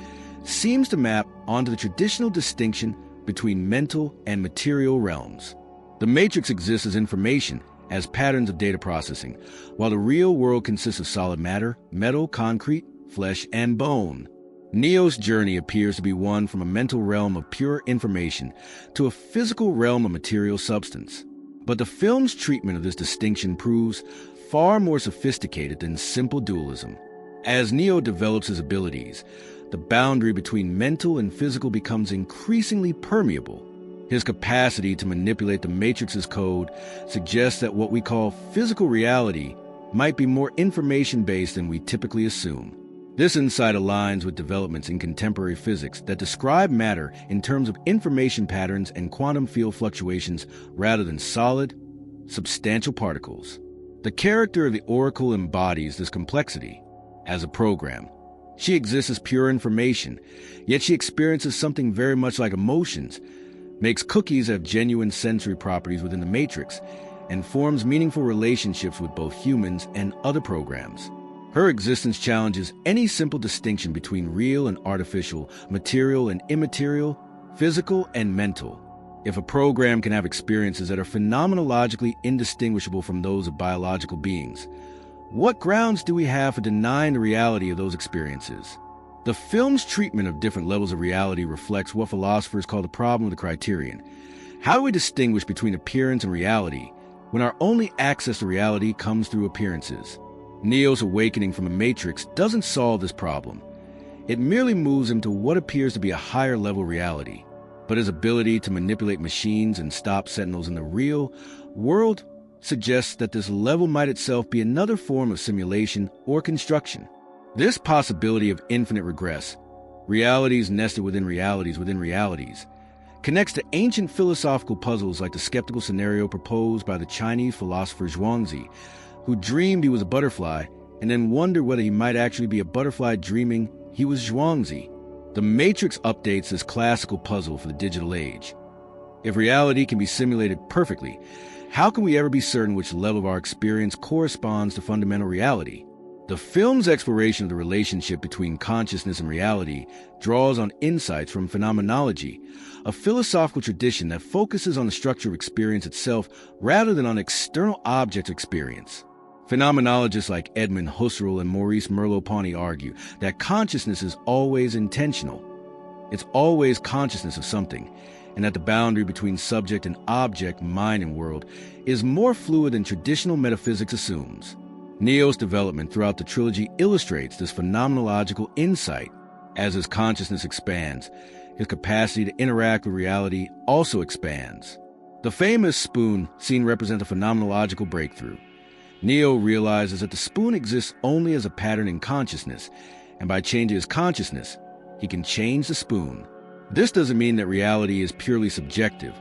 seems to map onto the traditional distinction between mental and material realms. The Matrix exists as information, as patterns of data processing, while the real world consists of solid matter, metal, concrete, flesh, and bone. Neo's journey appears to be one from a mental realm of pure information to a physical realm of material substance. But the film's treatment of this distinction proves far more sophisticated than simple dualism. As Neo develops his abilities, the boundary between mental and physical becomes increasingly permeable. His capacity to manipulate the Matrix's code suggests that what we call physical reality might be more information-based than we typically assume. This insight aligns with developments in contemporary physics that describe matter in terms of information patterns and quantum field fluctuations rather than solid, substantial particles. The character of the Oracle embodies this complexity. As a program, she exists as pure information, yet she experiences something very much like emotions, makes cookies have genuine sensory properties within the Matrix, and forms meaningful relationships with both humans and other programs. Her existence challenges any simple distinction between real and artificial, material and immaterial, physical and mental. If a program can have experiences that are phenomenologically indistinguishable from those of biological beings, what grounds do we have for denying the reality of those experiences? The film's treatment of different levels of reality reflects what philosophers call the problem of the criterion. How do we distinguish between appearance and reality when our only access to reality comes through appearances? Neo's awakening from a matrix doesn't solve this problem. It merely moves him to what appears to be a higher level reality. But his ability to manipulate machines and stop sentinels in the real world suggests that this level might itself be another form of simulation or construction. This possibility of infinite regress, realities nested within realities, connects to ancient philosophical puzzles like the skeptical scenario proposed by the Chinese philosopher Zhuangzi, who dreamed he was a butterfly and then wondered whether he might actually be a butterfly dreaming he was Zhuangzi. The Matrix updates this classical puzzle for the digital age. If reality can be simulated perfectly, how can we ever be certain which level of our experience corresponds to fundamental reality? The film's exploration of the relationship between consciousness and reality draws on insights from phenomenology, a philosophical tradition that focuses on the structure of experience itself rather than on external object experience. Phenomenologists like Edmund Husserl and Maurice Merleau-Ponty argue that consciousness is always intentional. It's always consciousness of something, and that the boundary between subject and object, mind and world, is more fluid than traditional metaphysics assumes. Neo's development throughout the trilogy illustrates this phenomenological insight. As his consciousness expands, his capacity to interact with reality also expands. The famous spoon scene represents a phenomenological breakthrough. Neo realizes that the spoon exists only as a pattern in consciousness, and by changing his consciousness, he can change the spoon. This doesn't mean that reality is purely subjective,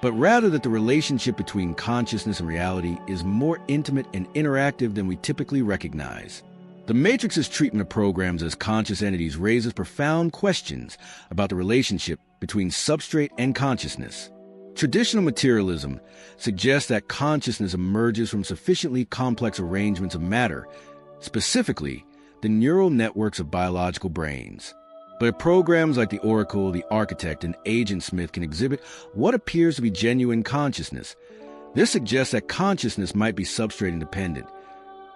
but rather that the relationship between consciousness and reality is more intimate and interactive than we typically recognize. The Matrix's treatment of programs as conscious entities raises profound questions about the relationship between substrate and consciousness. Traditional materialism suggests that consciousness emerges from sufficiently complex arrangements of matter, specifically the neural networks of biological brains. But if programs like the Oracle, the Architect, and Agent Smith can exhibit what appears to be genuine consciousness, this suggests that consciousness might be substrate independent,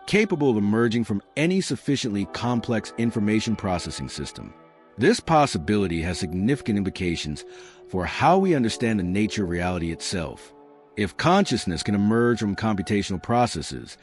capable of emerging from any sufficiently complex information processing system. This possibility has significant implications for how we understand the nature of reality itself. If consciousness can emerge from computational processes,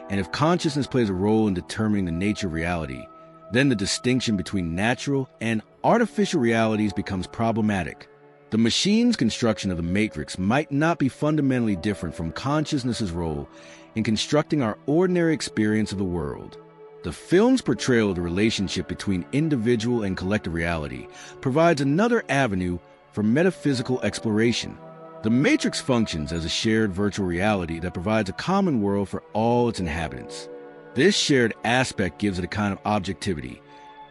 and if consciousness plays a role in determining the nature of reality, then the distinction between natural and artificial realities becomes problematic. The machine's construction of the Matrix might not be fundamentally different from consciousness's role in constructing our ordinary experience of the world. The film's portrayal of the relationship between individual and collective reality provides another avenue for metaphysical exploration. The Matrix functions as a shared virtual reality that provides a common world for all its inhabitants. This shared aspect gives it a kind of objectivity.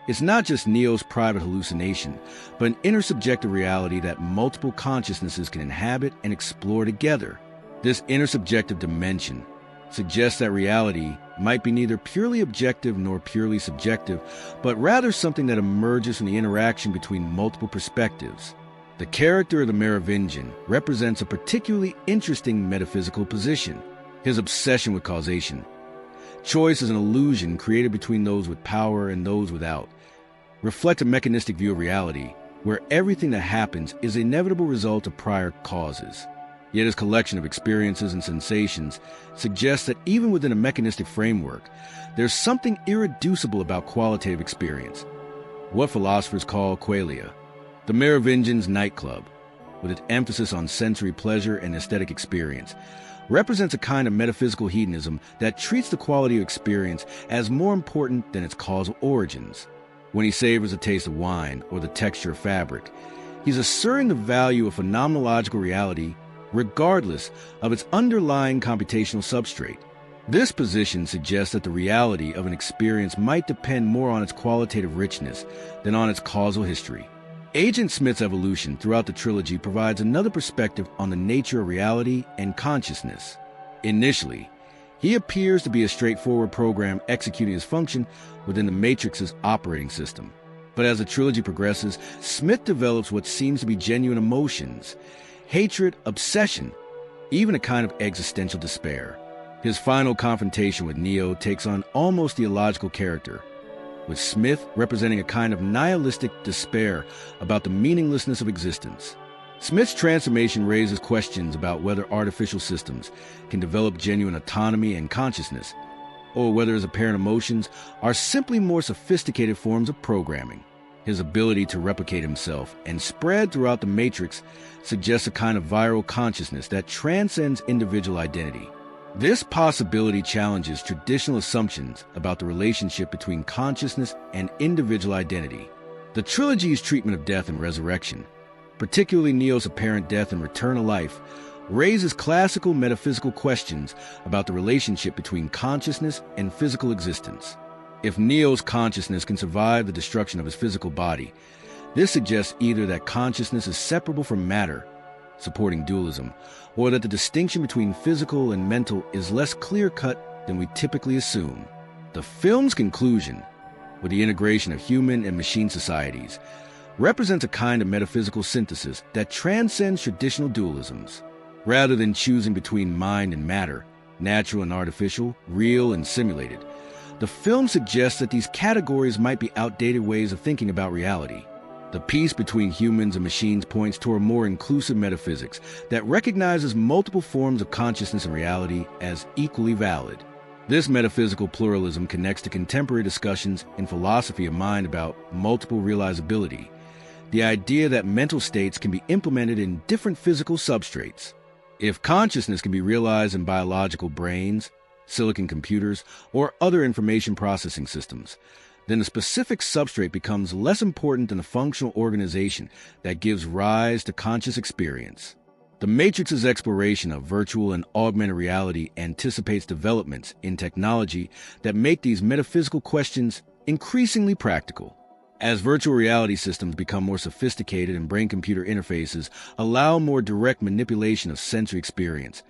It's not just Neo's private hallucination, but an intersubjective reality that multiple consciousnesses can inhabit and explore together. This intersubjective dimension suggests that reality might be neither purely objective nor purely subjective, but rather something that emerges from the interaction between multiple perspectives. The character of the Merovingian represents a particularly interesting metaphysical position. His obsession with causation. Choice is an illusion created between those with power and those without. Reflect a mechanistic view of reality, where everything that happens is an inevitable result of prior causes. Yet his collection of experiences and sensations suggests that even within a mechanistic framework, there's something irreducible about qualitative experience, what philosophers call qualia. The Merovingian's nightclub, with its emphasis on sensory pleasure and aesthetic experience, represents a kind of metaphysical hedonism that treats the quality of experience as more important than its causal origins. When he savors a taste of wine or the texture of fabric, he's asserting the value of phenomenological reality regardless of its underlying computational substrate. This position suggests that the reality of an experience might depend more on its qualitative richness than on its causal history. Agent Smith's evolution throughout the trilogy provides another perspective on the nature of reality and consciousness. Initially, He appears to be a straightforward program executing his function within the Matrix's operating system. But as the trilogy progresses, Smith develops what seems to be genuine emotions, hatred, obsession, even a kind of existential despair. His final confrontation with Neo takes on almost the illogical character, with Smith representing a kind of nihilistic despair about the meaninglessness of existence. Smith's transformation raises questions about whether artificial systems can develop genuine autonomy and consciousness, or whether his apparent emotions are simply more sophisticated forms of programming. His ability to replicate himself and spread throughout the Matrix suggests a kind of viral consciousness that transcends individual identity. This possibility challenges traditional assumptions about the relationship between consciousness and individual identity. The trilogy's treatment of death and resurrection, particularly Neo's apparent death and return to life, raises classical metaphysical questions about the relationship between consciousness and physical existence. If Neo's consciousness can survive the destruction of his physical body, this suggests either that consciousness is separable from matter, supporting dualism, or that the distinction between physical and mental is less clear-cut than we typically assume. The film's conclusion, with the integration of human and machine societies, represents a kind of metaphysical synthesis that transcends traditional dualisms. Rather than choosing between mind and matter, natural and artificial, real and simulated, the film suggests that these categories might be outdated ways of thinking about reality. The peace between humans and machines points toward a more inclusive metaphysics that recognizes multiple forms of consciousness and reality as equally valid. This metaphysical pluralism connects to contemporary discussions in philosophy of mind about multiple realizability, the idea that mental states can be implemented in different physical substrates. If consciousness can be realized in biological brains, silicon computers, or other information processing systems, then a specific substrate becomes less important than the functional organization that gives rise to conscious experience. The Matrix's exploration of virtual and augmented reality anticipates developments in technology that make these metaphysical questions increasingly practical. As virtual reality systems become more sophisticated and brain-computer interfaces allow more direct manipulation of sensory experience,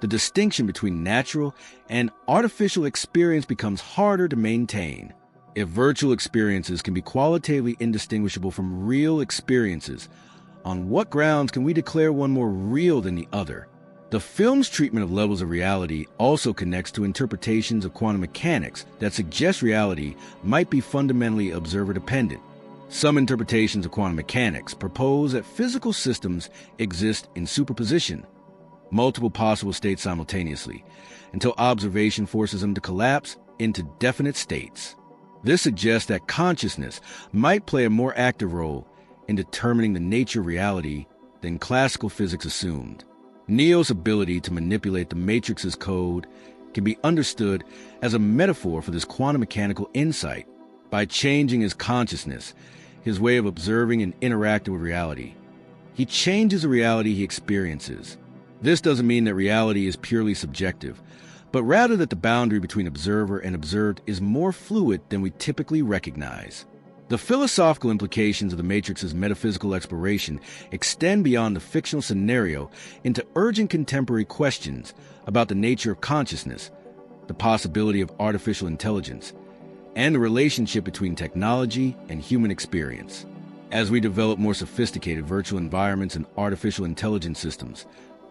the distinction between natural and artificial experience becomes harder to maintain. If virtual experiences can be qualitatively indistinguishable from real experiences, on what grounds can we declare one more real than the other? The film's treatment of levels of reality also connects to interpretations of quantum mechanics that suggest reality might be fundamentally observer-dependent. Some interpretations of quantum mechanics propose that physical systems exist in superposition, multiple possible states simultaneously, until observation forces them to collapse into definite states. This suggests that consciousness might play a more active role in determining the nature of reality than classical physics assumed. Neo's ability to manipulate the Matrix's code can be understood as a metaphor for this quantum mechanical insight. By changing his consciousness, his way of observing and interacting with reality, he changes the reality he experiences. This doesn't mean that reality is purely subjective, but rather that the boundary between observer and observed is more fluid than we typically recognize. The philosophical implications of the Matrix's metaphysical exploration extend beyond the fictional scenario into urgent contemporary questions about the nature of consciousness, the possibility of artificial intelligence, and the relationship between technology and human experience. As we develop more sophisticated virtual environments and artificial intelligence systems,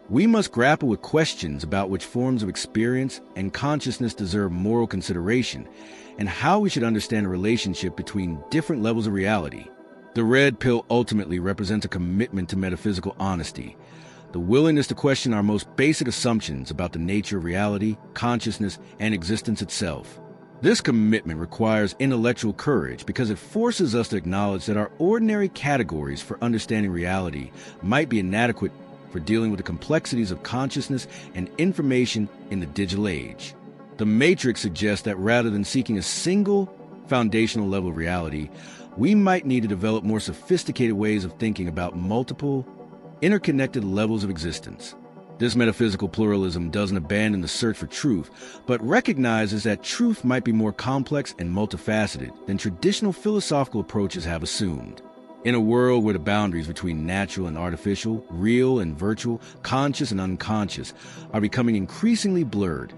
we must grapple with questions about which forms of experience and consciousness deserve moral consideration and how we should understand the relationship between different levels of reality. The red pill ultimately represents a commitment to metaphysical honesty, the willingness to question our most basic assumptions about the nature of reality, consciousness, and existence itself. This commitment requires intellectual courage because it forces us to acknowledge that our ordinary categories for understanding reality might be inadequate for dealing with the complexities of consciousness and information in the digital age. The Matrix suggests that rather than seeking a single foundational level of reality, we might need to develop more sophisticated ways of thinking about multiple, interconnected levels of existence. This metaphysical pluralism doesn't abandon the search for truth, but recognizes that truth might be more complex and multifaceted than traditional philosophical approaches have assumed. In a world where the boundaries between natural and artificial, real and virtual, conscious and unconscious are becoming increasingly blurred,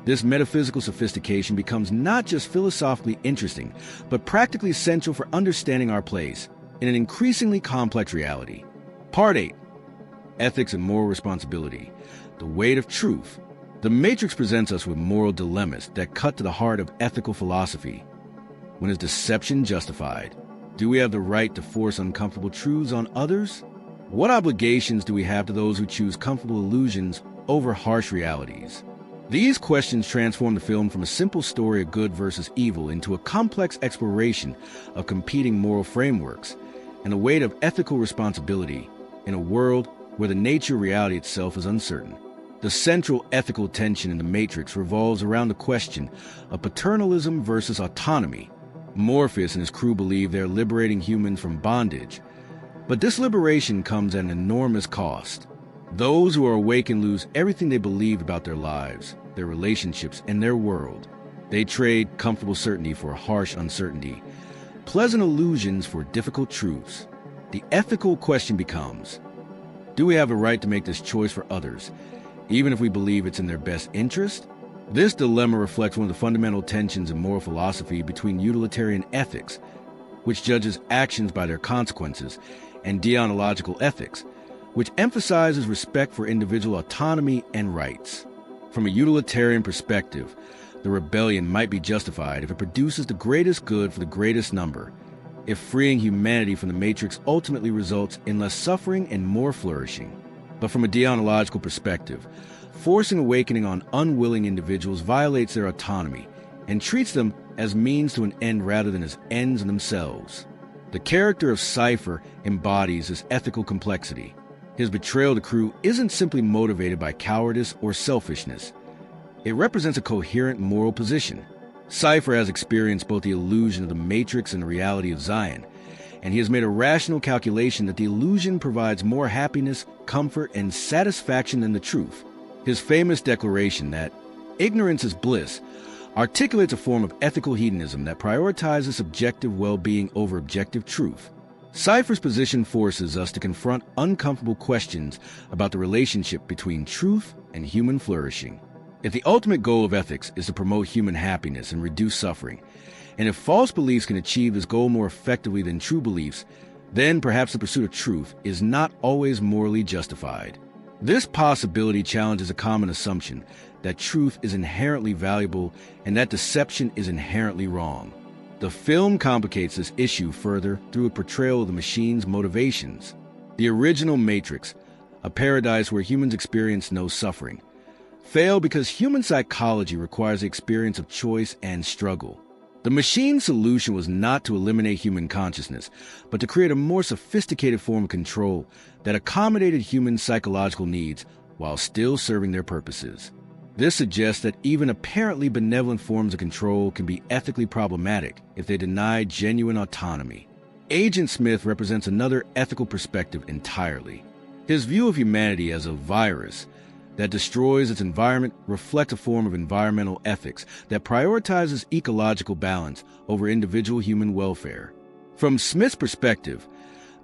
This metaphysical sophistication becomes not just philosophically interesting, but practically essential for understanding our place in an increasingly complex reality. Part 8. Ethics and Moral Responsibility. The Weight of Truth. The Matrix presents us with moral dilemmas that cut to the heart of ethical philosophy. When is deception justified? Do we have the right to force uncomfortable truths on others? What obligations do we have to those who choose comfortable illusions over harsh realities? These questions transform the film from a simple story of good versus evil into a complex exploration of competing moral frameworks and the weight of ethical responsibility in a world where the nature of reality itself is uncertain. The central ethical tension in The Matrix revolves around the question of paternalism versus autonomy. Morpheus and his crew believe they're liberating humans from bondage, but this liberation comes at an enormous cost. Those who are awakened lose everything they believed about their lives, their relationships, and their world. They trade comfortable certainty for harsh uncertainty, pleasant illusions for difficult truths. The ethical question becomes, do we have a right to make this choice for others, even if we believe it's in their best interest? This dilemma reflects one of the fundamental tensions in moral philosophy between utilitarian ethics, which judges actions by their consequences, and deontological ethics, which emphasizes respect for individual autonomy and rights. From a utilitarian perspective, the rebellion might be justified if it produces the greatest good for the greatest number, if freeing humanity from the Matrix ultimately results in less suffering and more flourishing. But from a deontological perspective, forcing awakening on unwilling individuals violates their autonomy and treats them as means to an end rather than as ends in themselves. The character of Cypher embodies this ethical complexity. His betrayal to crew isn't simply motivated by cowardice or selfishness. It represents a coherent moral position. Cypher has experienced both the illusion of the Matrix and the reality of Zion, and he has made a rational calculation that the illusion provides more happiness, comfort, and satisfaction than the truth. His famous declaration that ignorance is bliss articulates a form of ethical hedonism that prioritizes subjective well-being over objective truth. Cypher's position forces us to confront uncomfortable questions about the relationship between truth and human flourishing. If the ultimate goal of ethics is to promote human happiness and reduce suffering, and if false beliefs can achieve this goal more effectively than true beliefs, then perhaps the pursuit of truth is not always morally justified. This possibility challenges a common assumption that truth is inherently valuable and that deception is inherently wrong. The film complicates this issue further through a portrayal of the machine's motivations. The original Matrix, a paradise where humans experience no suffering, failed because human psychology requires the experience of choice and struggle. The machine's solution was not to eliminate human consciousness, but to create a more sophisticated form of control that accommodated human psychological needs while still serving their purposes. This suggests that even apparently benevolent forms of control can be ethically problematic if they deny genuine autonomy. Agent Smith represents another ethical perspective entirely. His view of humanity as a virus that destroys its environment reflects a form of environmental ethics that prioritizes ecological balance over individual human welfare. From Smith's perspective,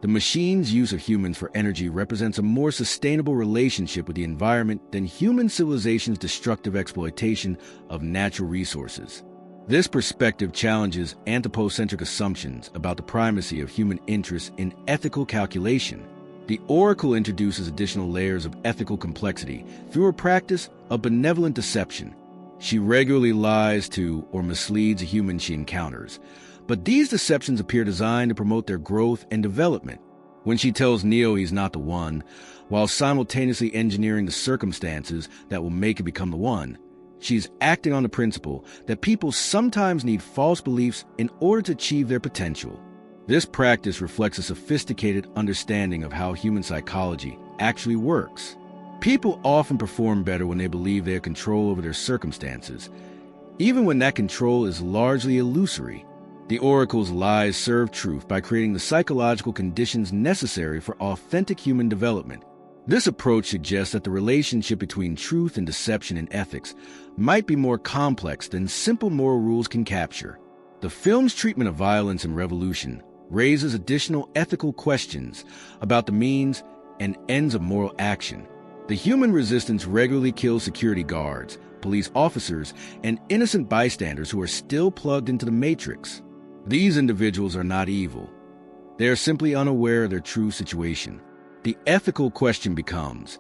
the machine's use of humans for energy represents a more sustainable relationship with the environment than human civilization's destructive exploitation of natural resources. This perspective challenges anthropocentric assumptions about the primacy of human interests in ethical calculation. The Oracle introduces additional layers of ethical complexity through her practice of benevolent deception. She regularly lies to or misleads a human she encounters, but these deceptions appear designed to promote their growth and development. When she tells Neo he's not the one, while simultaneously engineering the circumstances that will make him become the one, she's acting on the principle that people sometimes need false beliefs in order to achieve their potential. This practice reflects a sophisticated understanding of how human psychology actually works. People often perform better when they believe they have control over their circumstances, even when that control is largely illusory. The Oracle's lies serve truth by creating the psychological conditions necessary for authentic human development. This approach suggests that the relationship between truth and deception in ethics might be more complex than simple moral rules can capture. The film's treatment of violence and revolution raises additional ethical questions about the means and ends of moral action. The human resistance regularly kills security guards, police officers, and innocent bystanders who are still plugged into the Matrix. These individuals are not evil. They are simply unaware of their true situation. The ethical question becomes,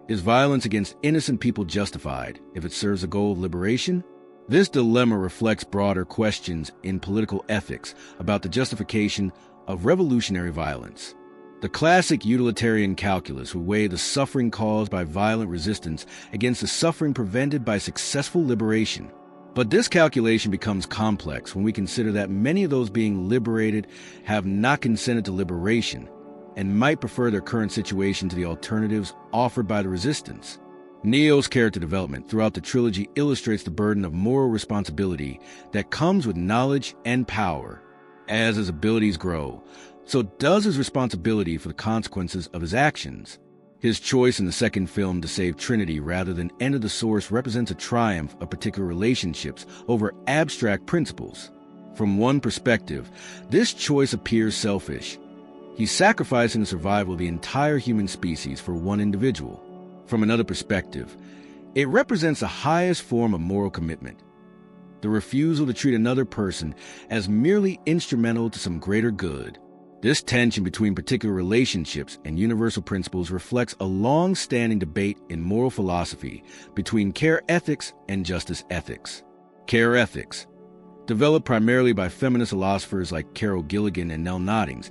is violence against innocent people justified if it serves a goal of liberation? This dilemma reflects broader questions in political ethics about the justification of revolutionary violence. The classic utilitarian calculus would weigh the suffering caused by violent resistance against the suffering prevented by successful liberation. But this calculation becomes complex when we consider that many of those being liberated have not consented to liberation and might prefer their current situation to the alternatives offered by the resistance. Neo's character development throughout the trilogy illustrates the burden of moral responsibility that comes with knowledge and power. As his abilities grow, so does his responsibility for the consequences of his actions. His choice in the second film to save Trinity rather than enter the Source represents a triumph of particular relationships over abstract principles. From one perspective, this choice appears selfish. He's sacrificing the survival of the entire human species for one individual. From another perspective, it represents the highest form of moral commitment, the refusal to treat another person as merely instrumental to some greater good. This tension between particular relationships and universal principles reflects a long-standing debate in moral philosophy between care ethics and justice ethics. Care ethics, developed primarily by feminist philosophers like Carol Gilligan and Nell Noddings,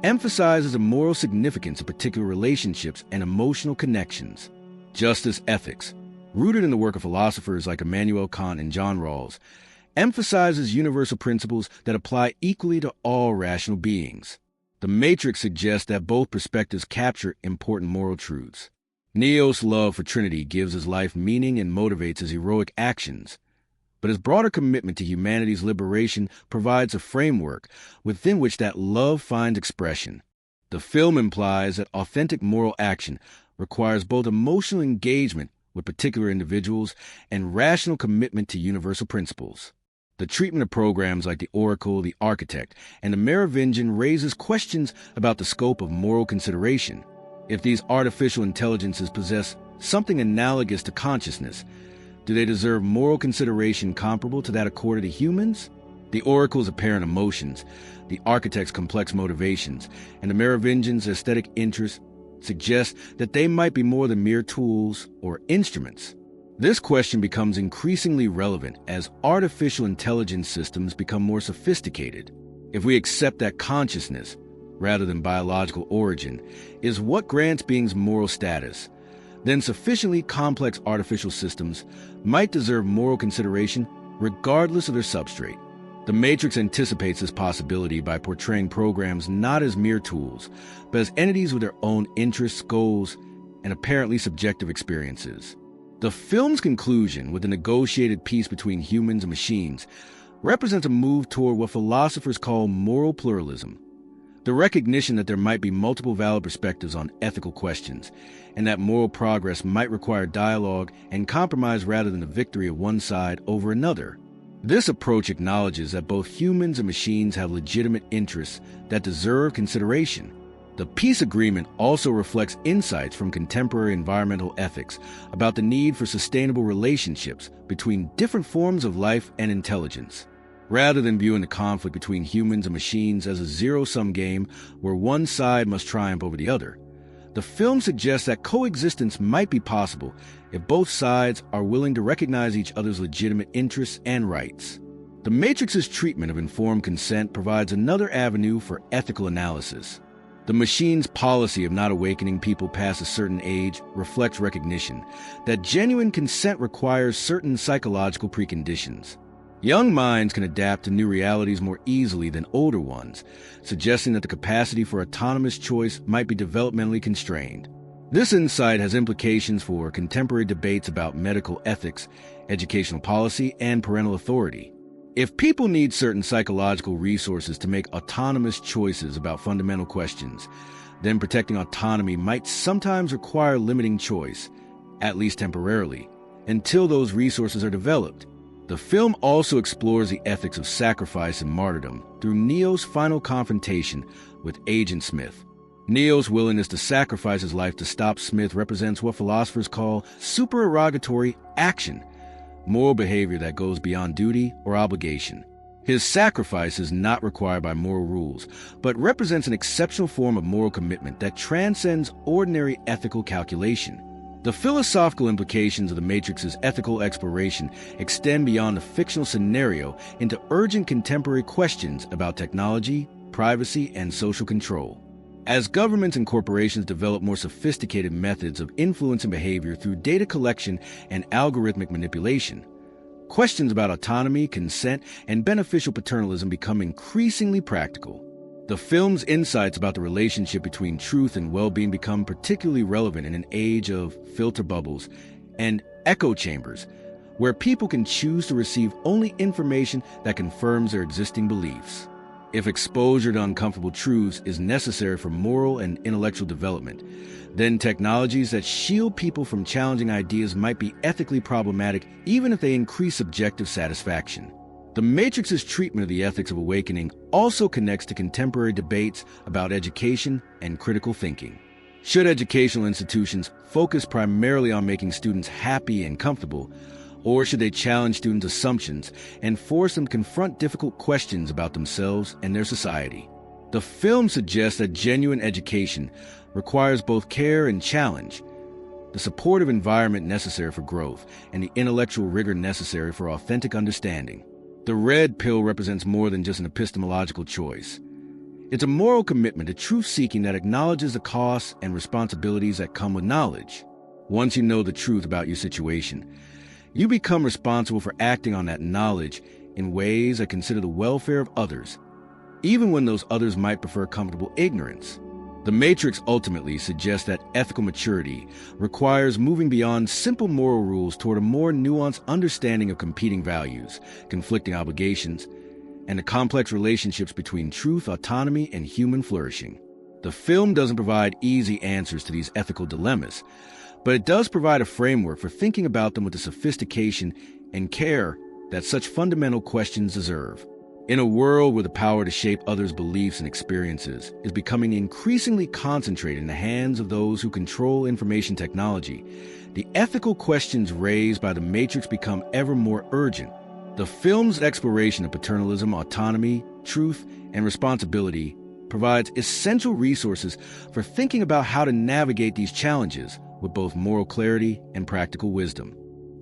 emphasizes the moral significance of particular relationships and emotional connections. Justice ethics, rooted in the work of philosophers like Immanuel Kant and John Rawls, emphasizes universal principles that apply equally to all rational beings. The Matrix suggests that both perspectives capture important moral truths. Neo's love for Trinity gives his life meaning and motivates his heroic actions, but his broader commitment to humanity's liberation provides a framework within which that love finds expression. The film implies that authentic moral action requires both emotional engagement with particular individuals and rational commitment to universal principles. The treatment of programs like the Oracle, the Architect, and the Merovingian raises questions about the scope of moral consideration. If these artificial intelligences possess something analogous to consciousness, do they deserve moral consideration comparable to that accorded to humans? The Oracle's apparent emotions, the Architect's complex motivations, and the Merovingian's aesthetic interests suggest that they might be more than mere tools or instruments. This question becomes increasingly relevant as artificial intelligence systems become more sophisticated. If we accept that consciousness, rather than biological origin, is what grants beings moral status, then sufficiently complex artificial systems might deserve moral consideration regardless of their substrate. The Matrix anticipates this possibility by portraying programs not as mere tools, but as entities with their own interests, goals, and apparently subjective experiences. The film's conclusion, with a negotiated peace between humans and machines, represents a move toward what philosophers call moral pluralism, the recognition that there might be multiple valid perspectives on ethical questions, and that moral progress might require dialogue and compromise rather than the victory of one side over another. This approach acknowledges that both humans and machines have legitimate interests that deserve consideration. The peace agreement also reflects insights from contemporary environmental ethics about the need for sustainable relationships between different forms of life and intelligence. Rather than viewing the conflict between humans and machines as a zero-sum game where one side must triumph over the other, the film suggests that coexistence might be possible if both sides are willing to recognize each other's legitimate interests and rights. The Matrix's treatment of informed consent provides another avenue for ethical analysis. The machine's policy of not awakening people past a certain age reflects recognition that genuine consent requires certain psychological preconditions. Young minds can adapt to new realities more easily than older ones, suggesting that the capacity for autonomous choice might be developmentally constrained. This insight has implications for contemporary debates about medical ethics, educational policy, and parental authority. If people need certain psychological resources to make autonomous choices about fundamental questions, then protecting autonomy might sometimes require limiting choice, at least temporarily, until those resources are developed. The film also explores the ethics of sacrifice and martyrdom through Neo's final confrontation with Agent Smith. Neo's willingness to sacrifice his life to stop Smith represents what philosophers call supererogatory action, moral behavior that goes beyond duty or obligation. His sacrifice is not required by moral rules, but represents an exceptional form of moral commitment that transcends ordinary ethical calculation. The philosophical implications of the Matrix's ethical exploration extend beyond the fictional scenario into urgent contemporary questions about technology, privacy, and social control. As governments and corporations develop more sophisticated methods of influencing behavior through data collection and algorithmic manipulation, questions about autonomy, consent, and beneficial paternalism become increasingly practical. The film's insights about the relationship between truth and well-being become particularly relevant in an age of filter bubbles and echo chambers, where people can choose to receive only information that confirms their existing beliefs. If exposure to uncomfortable truths is necessary for moral and intellectual development, then technologies that shield people from challenging ideas might be ethically problematic even if they increase subjective satisfaction. The Matrix's treatment of the ethics of awakening also connects to contemporary debates about education and critical thinking. Should educational institutions focus primarily on making students happy and comfortable, or should they challenge students' assumptions and force them to confront difficult questions about themselves and their society? The film suggests that genuine education requires both care and challenge, the supportive environment necessary for growth, and the intellectual rigor necessary for authentic understanding. The red pill represents more than just an epistemological choice. It's a moral commitment to truth-seeking that acknowledges the costs and responsibilities that come with knowledge. Once you know the truth about your situation, you become responsible for acting on that knowledge in ways that consider the welfare of others, even when those others might prefer comfortable ignorance. The Matrix ultimately suggests that ethical maturity requires moving beyond simple moral rules toward a more nuanced understanding of competing values, conflicting obligations, and the complex relationships between truth, autonomy, and human flourishing. The film doesn't provide easy answers to these ethical dilemmas, but it does provide a framework for thinking about them with the sophistication and care that such fundamental questions deserve. In a world where the power to shape others' beliefs and experiences is becoming increasingly concentrated in the hands of those who control information technology, the ethical questions raised by the Matrix become ever more urgent. The film's exploration of paternalism, autonomy, truth, and responsibility provides essential resources for thinking about how to navigate these challenges with both moral clarity and practical wisdom.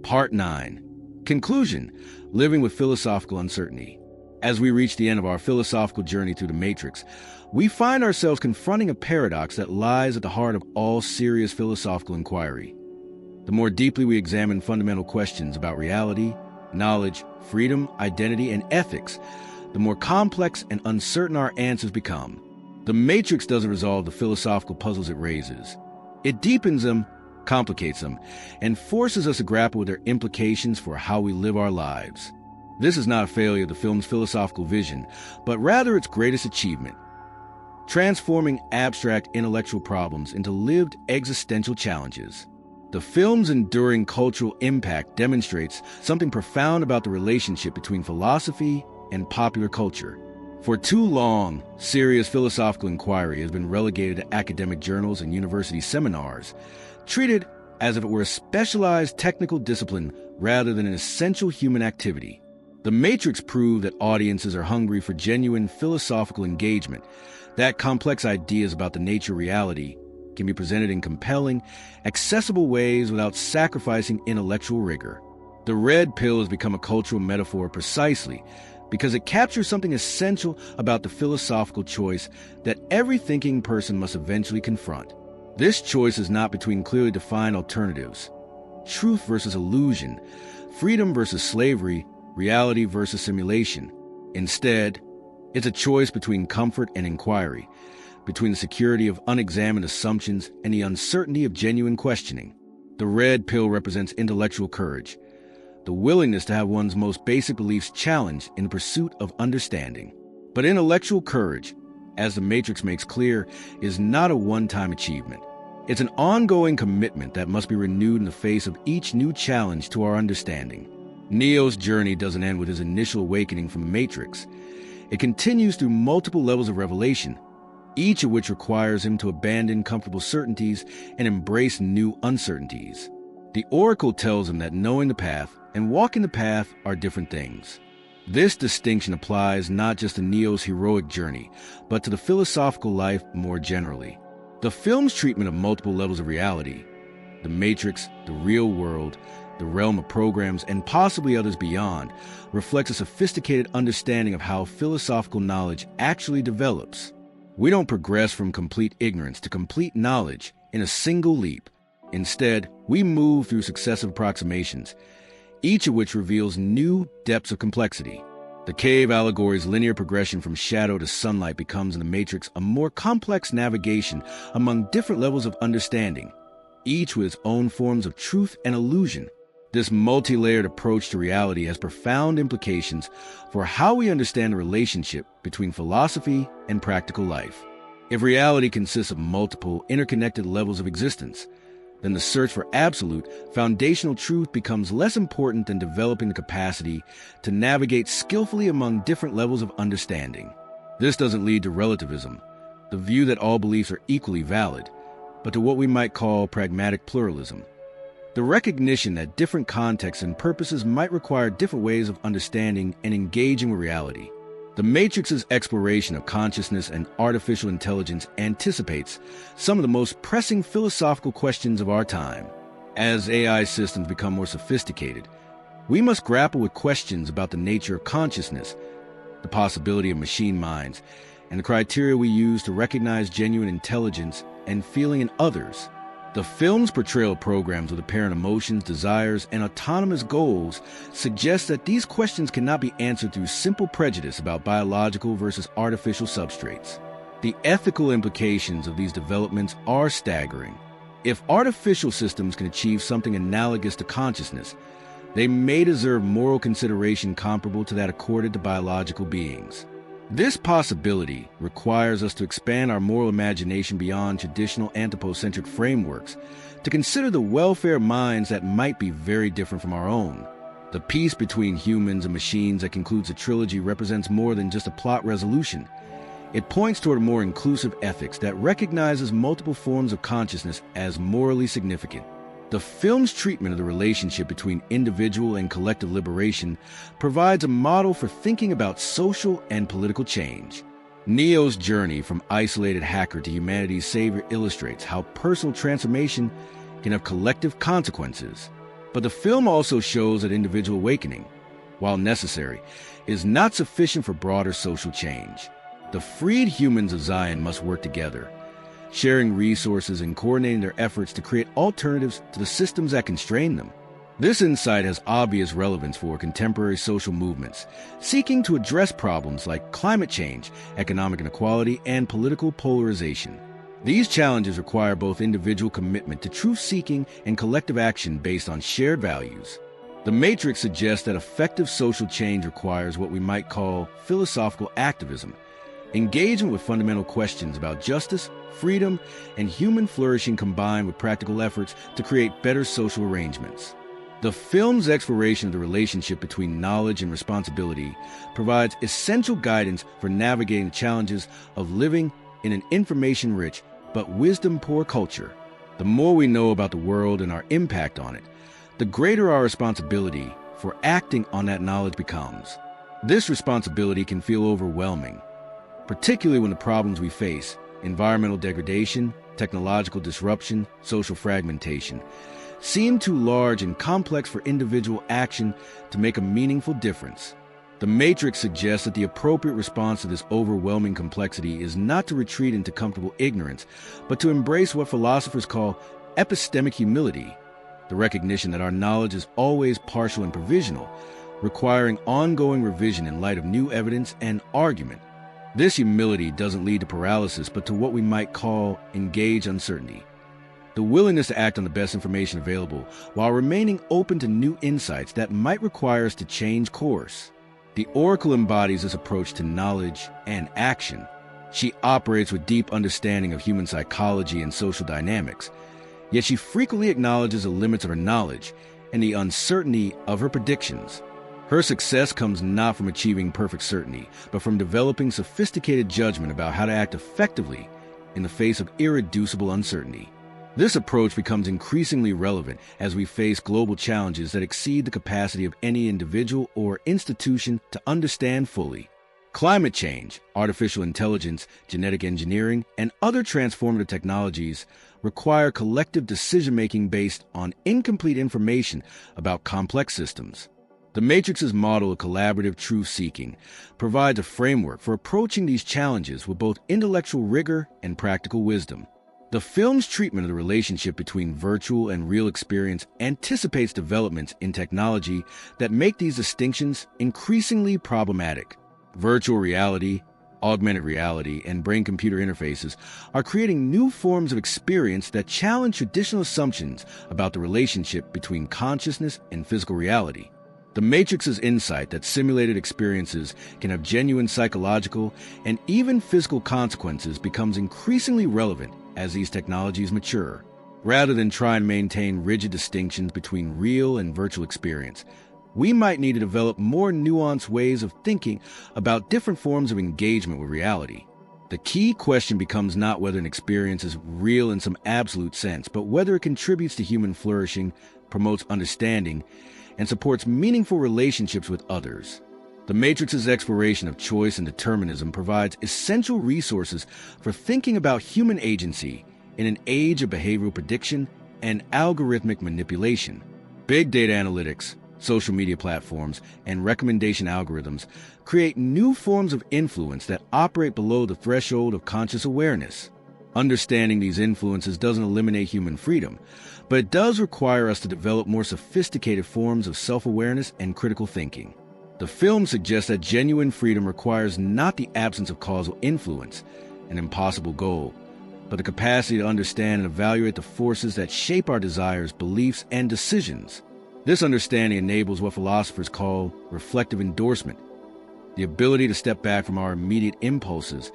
Part 9. Conclusion: Living with Philosophical Uncertainty. As we reach the end of our philosophical journey through the Matrix, we find ourselves confronting a paradox that lies at the heart of all serious philosophical inquiry. The more deeply we examine fundamental questions about reality, knowledge, freedom, identity, and ethics, the more complex and uncertain our answers become. The Matrix doesn't resolve the philosophical puzzles it raises. It deepens them, complicates them, and forces us to grapple with their implications for how we live our lives. This is not a failure of the film's philosophical vision, but rather its greatest achievement: transforming abstract intellectual problems into lived existential challenges. The film's enduring cultural impact demonstrates something profound about the relationship between philosophy and popular culture. For too long, serious philosophical inquiry has been relegated to academic journals and university seminars, treated as if it were a specialized technical discipline rather than an essential human activity. The Matrix proved that audiences are hungry for genuine philosophical engagement, that complex ideas about the nature of reality can be presented in compelling, accessible ways without sacrificing intellectual rigor. The red pill has become a cultural metaphor precisely because it captures something essential about the philosophical choice that every thinking person must eventually confront. This choice is not between clearly defined alternatives: truth versus illusion, freedom versus slavery, reality versus simulation. Instead, it's a choice between comfort and inquiry, between the security of unexamined assumptions and the uncertainty of genuine questioning. The red pill represents intellectual courage, the willingness to have one's most basic beliefs challenged in the pursuit of understanding. But intellectual courage, as the Matrix makes clear, is not a one-time achievement. It's an ongoing commitment that must be renewed in the face of each new challenge to our understanding. Neo's journey doesn't end with his initial awakening from the Matrix. It continues through multiple levels of revelation, each of which requires him to abandon comfortable certainties and embrace new uncertainties. The oracle tells him that knowing the path and walking the path are different things. This distinction applies not just to Neo's heroic journey, but to the philosophical life more generally. The film's treatment of multiple levels of reality, the Matrix, the real world, the realm of programs, and possibly others beyond, reflects a sophisticated understanding of how philosophical knowledge actually develops. We don't progress from complete ignorance to complete knowledge in a single leap. Instead, we move through successive approximations, each of which reveals new depths of complexity. The cave allegory's linear progression from shadow to sunlight becomes in the Matrix a more complex navigation among different levels of understanding, each with its own forms of truth and illusion. This multi-layered approach to reality has profound implications for how we understand the relationship between philosophy and practical life. If reality consists of multiple, interconnected levels of existence, then the search for absolute, foundational truth becomes less important than developing the capacity to navigate skillfully among different levels of understanding. This doesn't lead to relativism, the view that all beliefs are equally valid, but to what we might call pragmatic pluralism, the recognition that different contexts and purposes might require different ways of understanding and engaging with reality. The Matrix's exploration of consciousness and artificial intelligence anticipates some of the most pressing philosophical questions of our time. As AI systems become more sophisticated, we must grapple with questions about the nature of consciousness, the possibility of machine minds, and the criteria we use to recognize genuine intelligence and feeling in others. The film's portrayal of programs with apparent emotions, desires, and autonomous goals suggests that these questions cannot be answered through simple prejudice about biological versus artificial substrates. The ethical implications of these developments are staggering. If artificial systems can achieve something analogous to consciousness, they may deserve moral consideration comparable to that accorded to biological beings. This possibility requires us to expand our moral imagination beyond traditional anthropocentric frameworks to consider the welfare of minds that might be very different from our own. The peace between humans and machines that concludes the trilogy represents more than just a plot resolution. It points toward a more inclusive ethics that recognizes multiple forms of consciousness as morally significant. The film's treatment of the relationship between individual and collective liberation provides a model for thinking about social and political change. Neo's journey from isolated hacker to humanity's savior illustrates how personal transformation can have collective consequences. But the film also shows that individual awakening, while necessary, is not sufficient for broader social change. The freed humans of Zion must work together, sharing resources and coordinating their efforts to create alternatives to the systems that constrain them. This insight has obvious relevance for contemporary social movements, seeking to address problems like climate change, economic inequality, and political polarization. These challenges require both individual commitment to truth-seeking and collective action based on shared values. The Matrix suggests that effective social change requires what we might call philosophical activism, engagement with fundamental questions about justice, freedom, and human flourishing combined with practical efforts to create better social arrangements. The film's exploration of the relationship between knowledge and responsibility provides essential guidance for navigating the challenges of living in an information-rich but wisdom-poor culture. The more we know about the world and our impact on it, the greater our responsibility for acting on that knowledge becomes. This responsibility can feel overwhelming, particularly when the problems we face, environmental degradation, technological disruption, social fragmentation, seem too large and complex for individual action to make a meaningful difference. The Matrix suggests that the appropriate response to this overwhelming complexity is not to retreat into comfortable ignorance, but to embrace what philosophers call epistemic humility, the recognition that our knowledge is always partial and provisional, requiring ongoing revision in light of new evidence and argument. This humility doesn't lead to paralysis, but to what we might call engaged uncertainty. The willingness to act on the best information available while remaining open to new insights that might require us to change course. The Oracle embodies this approach to knowledge and action. She operates with deep understanding of human psychology and social dynamics, yet she frequently acknowledges the limits of her knowledge and the uncertainty of her predictions. Her success comes not from achieving perfect certainty, but from developing sophisticated judgment about how to act effectively in the face of irreducible uncertainty. This approach becomes increasingly relevant as we face global challenges that exceed the capacity of any individual or institution to understand fully. Climate change, artificial intelligence, genetic engineering, and other transformative technologies require collective decision-making based on incomplete information about complex systems. The Matrix's model of collaborative truth-seeking provides a framework for approaching these challenges with both intellectual rigor and practical wisdom. The film's treatment of the relationship between virtual and real experience anticipates developments in technology that make these distinctions increasingly problematic. Virtual reality, augmented reality, and brain-computer interfaces are creating new forms of experience that challenge traditional assumptions about the relationship between consciousness and physical reality. The Matrix's insight that simulated experiences can have genuine psychological and even physical consequences becomes increasingly relevant as these technologies mature. Rather than try and maintain rigid distinctions between real and virtual experience, we might need to develop more nuanced ways of thinking about different forms of engagement with reality. The key question becomes not whether an experience is real in some absolute sense, but whether it contributes to human flourishing, promotes understanding, and supports meaningful relationships with others. The Matrix's exploration of choice and determinism provides essential resources for thinking about human agency in an age of behavioral prediction and algorithmic manipulation. Big data analytics, social media platforms, and recommendation algorithms create new forms of influence that operate below the threshold of conscious awareness. Understanding these influences doesn't eliminate human freedom, but it does require us to develop more sophisticated forms of self-awareness and critical thinking. The film suggests that genuine freedom requires not the absence of causal influence, an impossible goal, but the capacity to understand and evaluate the forces that shape our desires, beliefs, and decisions. This understanding enables what philosophers call reflective endorsement, the ability to step back from our immediate impulses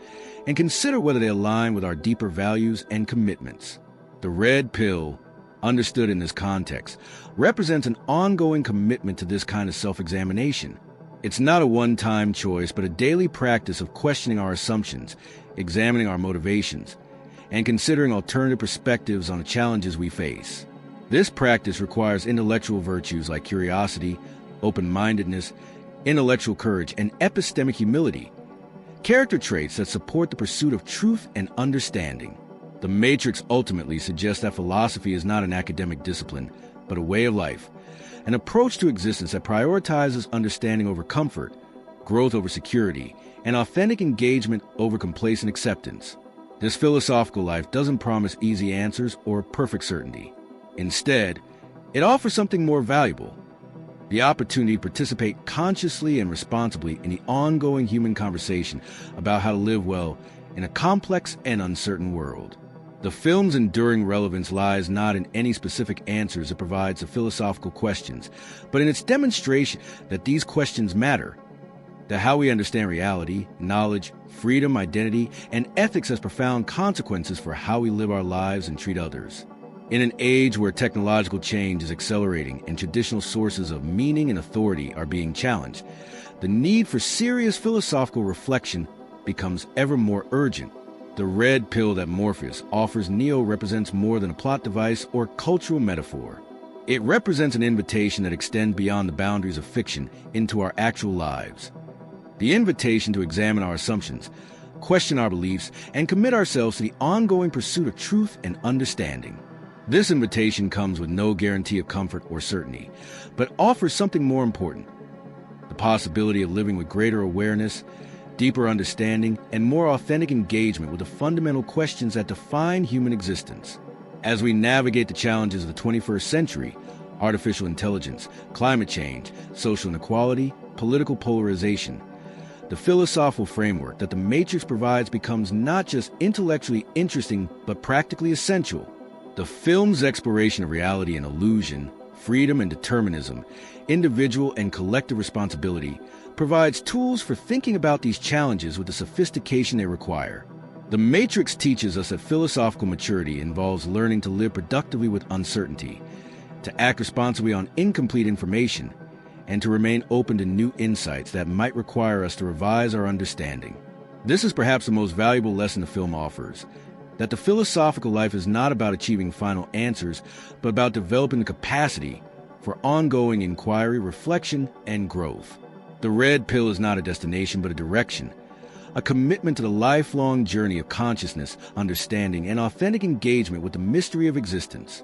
and consider whether they align with our deeper values and commitments. The red pill, understood in this context, represents an ongoing commitment to this kind of self-examination. It's not a one-time choice, but a daily practice of questioning our assumptions, examining our motivations, and considering alternative perspectives on the challenges we face. This practice requires intellectual virtues like curiosity, open-mindedness, intellectual courage, and epistemic humility, character traits that support the pursuit of truth and understanding. The Matrix ultimately suggests that philosophy is not an academic discipline, but a way of life, an approach to existence that prioritizes understanding over comfort, growth over security, and authentic engagement over complacent acceptance. This philosophical life doesn't promise easy answers or perfect certainty. Instead, it offers something more valuable: the opportunity to participate consciously and responsibly in the ongoing human conversation about how to live well in a complex and uncertain world. The film's enduring relevance lies not in any specific answers it provides to philosophical questions, but in its demonstration that these questions matter, that how we understand reality, knowledge, freedom, identity, and ethics has profound consequences for how we live our lives and treat others. In an age where technological change is accelerating and traditional sources of meaning and authority are being challenged, the need for serious philosophical reflection becomes ever more urgent. The red pill that Morpheus offers Neo represents more than a plot device or cultural metaphor. It represents an invitation that extends beyond the boundaries of fiction into our actual lives. The invitation to examine our assumptions, question our beliefs, and commit ourselves to the ongoing pursuit of truth and understanding. This invitation comes with no guarantee of comfort or certainty, but offers something more important: the possibility of living with greater awareness, deeper understanding, and more authentic engagement with the fundamental questions that define human existence. As we navigate the challenges of the 21st century, artificial intelligence, climate change, social inequality, political polarization, the philosophical framework that the Matrix provides becomes not just intellectually interesting, but practically essential. The film's exploration of reality and illusion, freedom and determinism, individual and collective responsibility, provides tools for thinking about these challenges with the sophistication they require. The Matrix teaches us that philosophical maturity involves learning to live productively with uncertainty, to act responsibly on incomplete information, and to remain open to new insights that might require us to revise our understanding. This is perhaps the most valuable lesson the film offers, that the philosophical life is not about achieving final answers, but about developing the capacity for ongoing inquiry, reflection, and growth. The red pill is not a destination, but a direction, a commitment to the lifelong journey of consciousness, understanding, and authentic engagement with the mystery of existence.